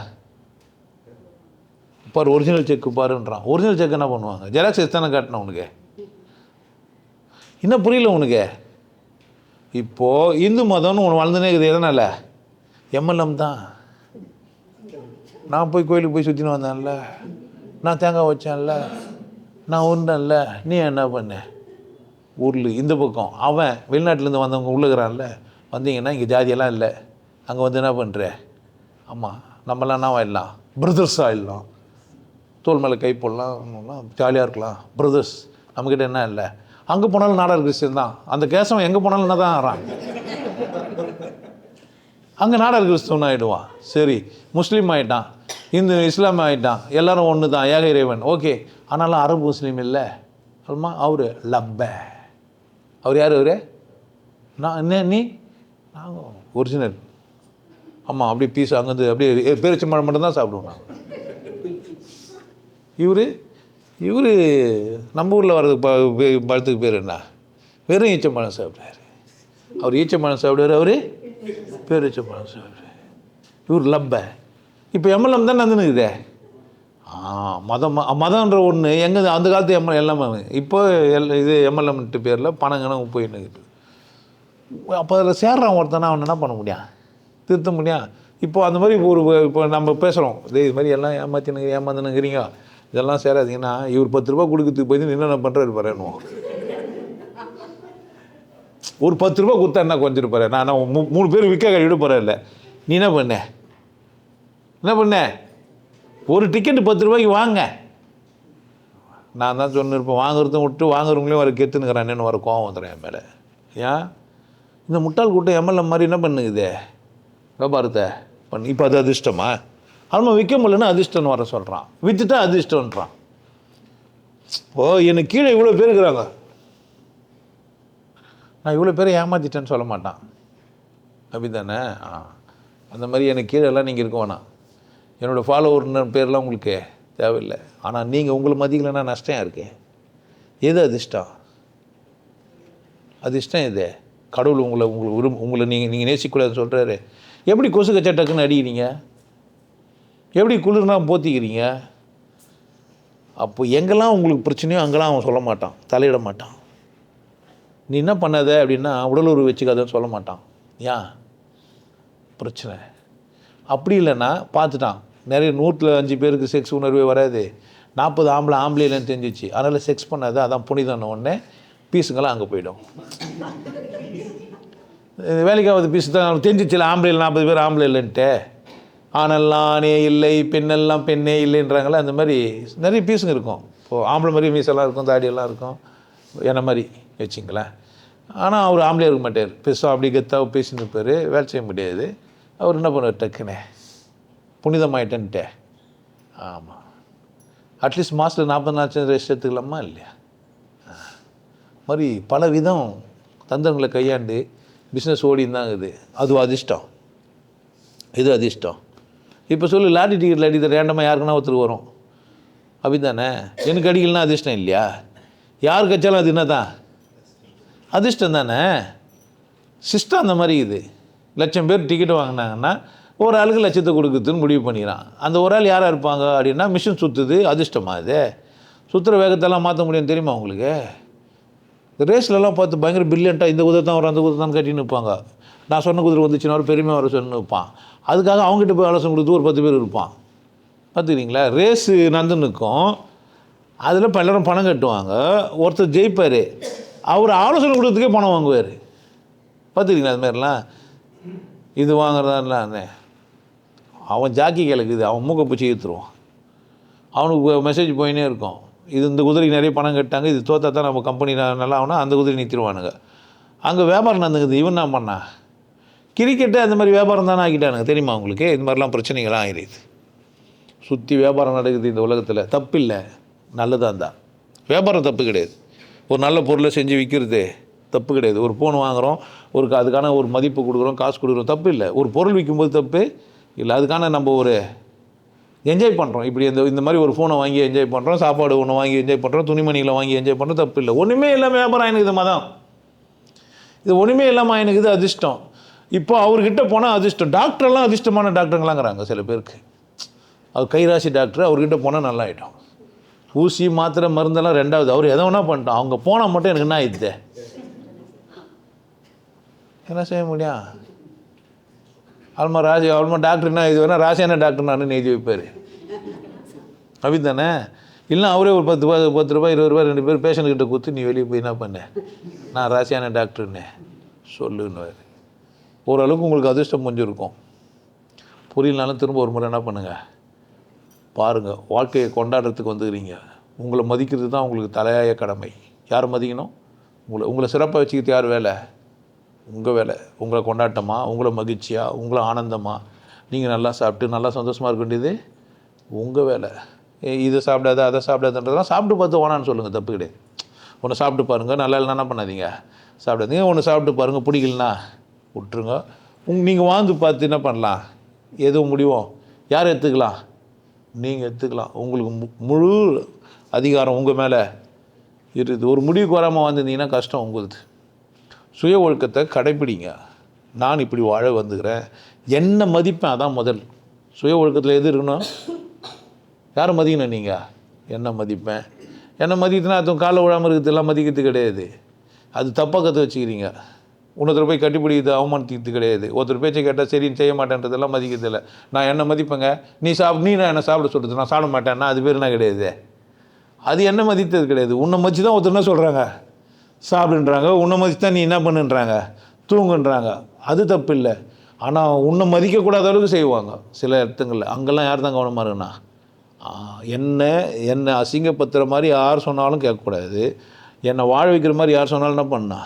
பாரு ஒரிஜினல் செக்கு பாருன்றான். ஒரிஜினல் செக்கு என்ன பண்ணுவாங்க? ஜெராக்ஸ் எடுத்து தானே காட்டணும். உனக்கு என்ன புரியல உனக்கு? இப்போது இந்து மதம்னு ஒன்று வளர்ந்துனே இருக்குது. எதனால்? எம்எல்எம் தான். நான் போய் கோயிலுக்கு போய் சுற்றின்னு வந்தேன்ல, நான் தேங்காய் வச்சேன்ல, நான் உருண்டேன்ல, நீ என்ன பண்ண? ஊரில் இந்த பக்கம் அவன் வெளிநாட்டிலேருந்து வந்தவங்க உள்ளுக்கிறான்ல, வந்தீங்கன்னா இங்கே ஜாதியெல்லாம் இல்லை, அங்கே வந்து என்ன பண்ணுற? ஆமாம், நம்மளாம் என்ன ஆயிடலாம்? பிரதர்ஸ் ஆகிடலாம், தோல் மேலே கை போடலாம், ஜாலியாக இருக்கலாம், பிரதர்ஸ். நம்மக்கிட்ட என்ன இல்லை? அங்கே போனாலும் நாடார் கிறிஸ்டின் தான். அந்த கேசவன் எங்கே போனாலும் என்ன தான் ஆகிறான்? அங்கே நாடார் கிறிஸ்தவன் ஆகிடுவான். சரி, முஸ்லீம் ஆகிட்டான், இஸ்லாம் ஆகிட்டான், எல்லோரும் ஒன்று தான், ஏக இறைவன். ஓகே. ஆனாலும் அரபு முஸ்லீம் இல்லை. ஆமா, அவர் லப்ப. அவர் யார்? அவர் நான் என்ன? நீ நாங்கள் ஒரிஜினல். ஆமாம், அப்படியே பீஸ் அங்கேருந்து அப்படியே பேரிச்சம்பழம் மட்டும்தான் சாப்பிடுவோம் நான். இவர் நம்ம ஊரில் வர்றது பழத்துக்கு பேர் என்ன? வெறும் ஈச்சம்பழம் சாப்பிட்றாரு. அவர் ஈச்சம்பழம் சாப்பிடுவார், அவர் பேரிச்சம்பழம் சாப்பிட்றாரு. இவர் லப்ப. இப்போ எம்எல்எம் தான் நடந்துனுக்குதே. மதம்ன்ற ஒன்று எங்கே? அந்த காலத்து எல்லாம் இப்போ இது எம்எல்எம்ன்ட்டு பேரில் பணங்கணம் போயின்னு. அப்போ அதில் சேர்றான் ஒருத்தனா, அவன் என்ன பண்ண முடியும்? திருத்த முடியும்? இப்போ அந்த மாதிரி இப்போ நம்ம பேசுகிறோம், இது மாதிரி எல்லாம் ஏமாந்துனுங்கிறீங்க, இதெல்லாம் சேராதிங்கன்னா இவர் 10 ரூபா கொடுக்கறதுக்கு போய் என்னென்ன பண்ணுறாரு பாருன்னு. ஒரு 10 ரூபா கொடுத்தா என்ன கொஞ்சம் பாரு. நான் 3 பேர் விற்க கழிவிட போகிறேன். இல்லை, நீ என்ன பண்ண? ஒரு டிக்கெட்டு 10 ரூபாய்க்கு வாங்க. நான் தான் சொன்னிருப்பேன், வாங்குறதும் விட்டு வாங்குறவங்களையும் வர கெத்துனுங்கிறான். என்னென்னு வர கோவம் வந்துடுறேன் என் மேலே. ஏன் இந்த முட்டாள் கூட்டம் எம்எல்ஏ மாதிரி என்ன பண்ணுக்குதே? வியாபாரத்தை பண்ணு. இப்போ அது அதிர்ஷ்டமா? அவன் விற்க முடியலன்னா அதிர்ஷ்டம்னு வர சொல்கிறான், விற்றுட்டா அதிர்ஷ்டன்றான். எனக்கு கீழே இவ்வளோ பேர் இருக்கிறாங்க, நான் இவ்வளோ பேரை ஏமாற்றிட்டேன்னு சொல்ல மாட்டான். அப்படி தானே? அந்த மாதிரி எனக்கு கீழெல்லாம் நீங்கள் இருக்க வேணாம். என்னோடய ஃபாலோவர்னு பேர்லாம் உங்களுக்கு தேவையில்லை. ஆனால் நீங்கள் உங்களை மதிக்கலைன்னா நஷ்டம் இருக்கே. எது அதிர்ஷ்டம்? அதிர்ஷ்டம் எது? கடவுள் உங்களை நீங்கள் நேசிக்கூடாதுன்னு சொல்கிறாரு. எப்படி கொசு கச்சா டக்குன்னு அடிக்கிறீங்க? எப்படி குளிர்னா போத்திக்கிறீங்க? அப்போ எங்கெல்லாம் உங்களுக்கு பிரச்சனையோ அங்கெல்லாம் அவன் சொல்ல மாட்டான், தலையிட மாட்டான். நீ என்ன பண்ணாத அப்படின்னா உடல் உறவு வச்சுக்காதன்னு சொல்ல மாட்டான். ஏன் பிரச்சனை? அப்படி இல்லைன்னா பார்த்துட்டான், நிறைய 105 பேருக்கு செக்ஸ் உணர்வே வராது, 40 ஆம்பளை இல்லைன்னு தெரிஞ்சிச்சு, அதனால் செக்ஸ் பண்ணாது, அதான் புனிதன உடனே பீஸுங்கெல்லாம் அங்கே போயிடும். வேலைக்காவது பீஸு தான் தெரிஞ்சிச்சில்ல, ஆம்பளை இல்லை 40 பேர் ஆம்பளை இல்லைன்ட்டு, ஆணெல்லாம் ஆணே இல்லை பெண்ணெல்லாம் பெண்ணே இல்லைன்றாங்களே, அந்த மாதிரி நிறைய பீஸுங்க இருக்கும். இப்போது ஆம்பளை மாதிரி மீசெல்லாம் இருக்கும், தாடியெல்லாம் இருக்கும், என்ன மாதிரி வச்சிங்களேன். ஆனால் அவர் ஆம்பளையாக இருக்க மாட்டார், பெருசாக அப்படி கெத்தாக பேசின்னு இருப்பார், வேலை செய்ய முடியாது. அவர் என்ன பண்ணுவார், டக்குன்னு புனிதமாயிட்டன்ட்டே. ஆமாம், அட்லீஸ்ட் மாதத்தில் 40 நாள் ரெஸ்ட் எடுத்துக்கலாமா இல்லையா? மாதிரி பல விதம் தந்திரங்களை கையாண்டு பிஸ்னஸ் ஓடின்னு தான் இருக்குது. அது அதிர்ஷ்டம், இது அதிர்ஷ்டம். இப்போ சொல்லு, லாட்டரி டிக்கெட்டில் அடிக்கிற ரேண்டமாக யாருக்குன்னா ஒருத்தர் வரும், அப்படி தானே? எனக்கு அடிக்கலன்னா அதிர்ஷ்டம் இல்லையா? யார் கச்சாலும் அது என்ன தான் அதிர்ஷ்டம் தானே? சிஸ்டம் அந்த மாதிரி இது. 1,00,000 பேர் டிக்கெட் வாங்கினாங்கன்னா ஒரு ஆளுக்கு லட்சத்தை கொடுக்குறதுன்னு முடிவு பண்ணிக்கிறான். அந்த ஒரு ஆள் யாராக இருப்பாங்க அப்படின்னா, மிஷின் சுற்றுது, அதிர்ஷ்டமாக இது. சுற்றுற வேகத்தெல்லாம் மாற்ற முடியும் தெரியுமா உங்களுக்கு? இந்த ரேஸ்லலாம் பார்த்து பயங்கர பில்லியண்ட்டாக இந்த குதிரை தான் வரும் அந்த குதிரை தான் கட்டின்னு இருப்பாங்க. நான் சொன்ன குதிரை வந்துச்சுன்னா ஒரு பெருமையாக வர சொன்னு இருப்பான். அதுக்காக அவங்ககிட்ட போய் ஆலோசனை கொடுத்து ஒரு 10 பேர் இருப்பான். பார்த்துக்கிறீங்களா? ரேஸு நடந்துன்னு இருக்கும், அதில் எல்லோரும் பணம் கட்டுவாங்க. ஒருத்தர் ஜெயிப்பார், அவர் ஆலோசனை கொடுத்ததுக்கே பணம் வாங்குவார். பார்த்துக்கிறீங்களா? அதுமாரிலாம் இது வாங்குறதான்லாம் அவன் ஜாக்கி கிழக்குது, அவன் மூக்கை பிடிச்சி ஏற்றுருவான். அவனுக்கு மெசேஜ் போயினே இருக்கும், இது இந்த குதிரைக்கு நிறைய பணம் கட்டாங்க, இது தோற்றா தான் நம்ம கம்பெனி நல்லா ஆகுனா அந்த குதிரை நிறுத்திடுவானுங்க. அங்கே வியாபாரம் நடந்துக்குது. இவன் என்ன பண்ணா, கிரிக்கெட்டு அந்த மாதிரி வியாபாரம் தானே ஆக்கிட்டானுங்க தெரியுமா உங்களுக்கு? இது மாதிரிலாம் பிரச்சனைகள்லாம் ஆகிடுது. சுற்றி வியாபாரம் நடக்குது இந்த உலகத்தில். தப்பு இல்லை, நல்லதாக இருந்தால் வியாபாரம் தப்பு கிடையாது. ஒரு நல்ல பொருளை செஞ்சு விற்கிறது தப்பு கிடையாது. ஒரு ஃபோன் வாங்குகிறோம், அதுக்கான ஒரு மதிப்பு கொடுக்குறோம், காசு கொடுக்குறோம், தப்பு இல்லை. ஒரு பொருள் விற்கும்போது தப்பு இல்லை. அதுக்கான நம்ம ஒரு என்ஜாய் பண்ணுறோம். இப்படி இந்த மாதிரி ஒரு ஃபோனை வாங்கி என்ஜாய் பண்ணுறோம், சாப்பாடு ஒன்று வாங்கி என்ஜாய் பண்ணுறோம், துணிமணிகளை வாங்கி என்ஜாய் பண்ணுறோம், தப்பு இல்லை. ஒன்றுமே இல்லாமல் வியாபாரம் ஆயினுக்குது மதம். இது ஒன்றுமே இல்லாமல் ஆயினுக்குது அதிர்ஷ்டம். இப்போ அவர்கிட்ட போனால் அதிர்ஷ்டம். டாக்டர்லாம் அதிர்ஷ்டமான டாக்டருங்களாங்கிறாங்க சில பேருக்கு. அவர் கைராசி டாக்டர், அவர்கிட்ட போனால் நல்லா ஆகிட்டோம். ஊசி மாத்திரை மருந்தெல்லாம் ரெண்டாவது, அவர் எதை வேணால் பண்ணிட்டோம். அவங்க போனால் மட்டும் எனக்கு என்ன ஆயிடுது, என்ன செய்ய முடியும்? ஆல்மா டாக்டர்னா இது வேணால் ராசியான டாக்டர் நான் எழுதி வைப்பார், அப்படி தானே? இல்லைனா அவரே ஒரு 10 ரூபா 20 ரூபா 2 பேர் பேஷண்ட்கிட்ட கொடுத்து நீ வெளியே போய் என்ன பண்ண, நான் ராசியான டாக்டர்னே சொல்லுன்னுவார். ஓரளவுக்கு உங்களுக்கு அதிர்ஷ்டம் கொஞ்சம் இருக்கும். புரியலனாலும் திரும்ப ஒரு முறை என்ன பண்ணுங்கள், பாருங்கள். வாழ்க்கையை கொண்டாடுறதுக்கு வந்துக்கிறீங்க. உங்களை மதிக்கிறது தான் உங்களுக்கு தலையாய கடமை. யாரை மதிக்கணும்? உங்களை சிறப்பாக வச்சுக்கிறது யார் வேலை? உங்கள் வேலை. உங்களை கொண்டாட்டமா, உங்களை மகிழ்ச்சியாக, உங்களை ஆனந்தமாக, நீங்கள் நல்லா சாப்பிட்டு நல்லா சந்தோஷமாக இருக்க வேண்டியது உங்கள் வேலை. இதை சாப்பிடாத அதை சாப்பிடாதுன்றதெல்லாம் சாப்பிட்டு பார்த்து ஓனான்னு சொல்லுங்கள், தப்பு கிடையாது. ஒன்று சாப்பிட்டு பாருங்கள், நல்லா இல்லைன்னா என்ன பண்ணாதீங்க, சாப்பிடாதீங்க. ஒன்று சாப்பிட்டு பாருங்கள், பிடிக்கலனா விட்டுருங்க. நீங்கள் வாழ்ந்து பார்த்து என்ன பண்ணலாம், எதுவும் முடிவும் யார் எடுத்துக்கலாம், நீங்கள் எடுத்துக்கலாம். உங்களுக்கு முழு அதிகாரம் உங்கள் மேலே இருக்குது. ஒரு முடிவுக்கு வராமல் வந்திருந்தீங்கன்னா கஷ்டம் உங்களுது. சுய ஒழுக்கத்தை கடைப்பிடிங்க. நான் இப்படி வாழ வந்துக்கிறேன், என்ன மதிப்பேன், அதான் முதல். சுய ஒழுக்கத்தில் எது இருக்கணும், யாரை மதிக்கணும்? நீங்கள் என்ன மதிப்பேன், என்ன மதிக்குதுன்னா அது காலை விழாமல் இருக்கிறதுலாம் மதிக்கிறது கிடையாது. அது தப்பாக கற்று வச்சுக்கிறீங்க. இன்னொருத்தர் போய் கட்டிப்பிடிக்கிறது அவமானத்துக்கு கிடையாது. ஒருத்தர் பேச்சை கேட்டால் சரின்னு செய்ய மாட்டேன்றதெல்லாம் மதிக்கிறது இல்லை. நான் என்ன மதிப்பேங்க, நீ நான் என்ன சாப்பிட சொல்கிறது, நான் சாப்பிட மாட்டேன்னா அது பேர் என்ன கிடையாது, அது என்ன மதித்தது கிடையாது. உன்னை மதித்து தான் ஒருத்தர் என்ன சொல்கிறாங்க, சாப்பிடுன்றாங்க. உன்னை மதித்து தான் நீ என்ன பண்ணுன்றாங்க, தூங்குன்றாங்க. அது தப்பு இல்லை. ஆனால் உன்னை மதிக்கக்கூடாத அளவுக்கு செய்வாங்க சில இடத்துங்களில். அங்கெல்லாம் யார் தான் கவனமாக இருக்குண்ணா, என்னை அசிங்கப்படுத்துகிற மாதிரி யார் சொன்னாலும் கேட்கக்கூடாது. என்னை வாழ வைக்கிற மாதிரி யார் சொன்னாலும் என்ன பண்ணா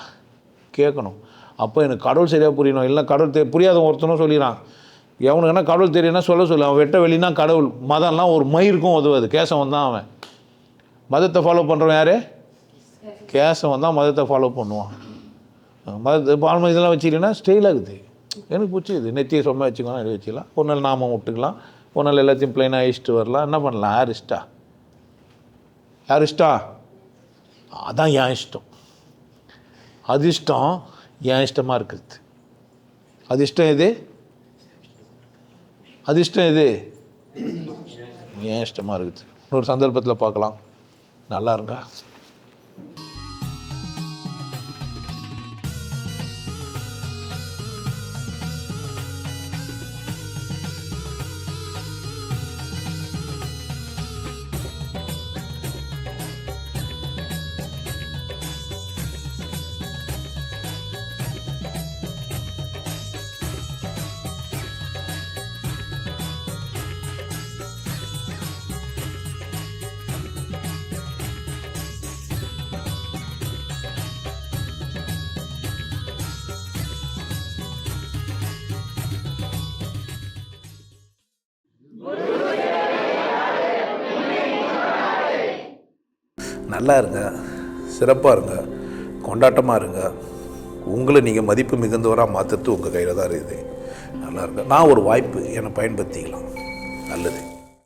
கேட்கணும். அப்போ எனக்கு கடவுள் சரியாக புரியணும். இல்லை கடவுள் புரியாத ஒருத்தனும் சொல்லிடுறான். எவனுக்கு என்ன கடவுள் தெரியும்னா சொல்ல அவன் வெட்ட வெளினா கடவுள். மதம்லாம் ஒரு மயிருக்கும் உதவுது. கேசவன் தான் அவன். மதத்தை ஃபாலோ பண்ணுறவன் யார்? கேசவன் தான் மதத்தை ஃபாலோ பண்ணுவான். மதத்தை பால்மை இதெல்லாம் வச்சுக்கிட்டீங்கன்னா ஸ்டைலாக இருக்குது. எனக்கு பிடிச்சிது. நெத்தியை சொம்மா வச்சுக்கலாம், இது வச்சுக்கலாம். ஒரு நாள் நாமம் விட்டுக்கலாம், ஒரு நாள் எல்லாத்தையும் ப்ளைனாக அழிச்சிட்டு வரலாம். என்ன பண்ணலாம், யார் இஷ்டம் அதான் என் இஷ்டம். அதிர்ஷ்டம் என் இஷ்டமாக இருக்குது. அதிர்ஷ்டம் எது என் இஷ்டமாக இருக்குது. இன்னொரு சந்தர்ப்பத்தில் பார்க்கலாம். நல்லா இருங்க. நல்லா இருங்க, சிறப்பாக இருங்க, கொண்டாட்டமாக இருங்க. உங்களை நீங்கள் மதிப்பு மிகுந்தவராக மாற்றுறது உங்கள் கையில் தான் இருக்குது. நல்லா இருங்க. நான் ஒரு வாய்ப்பு என்னை பயன்படுத்திக்கலாம். நல்லது.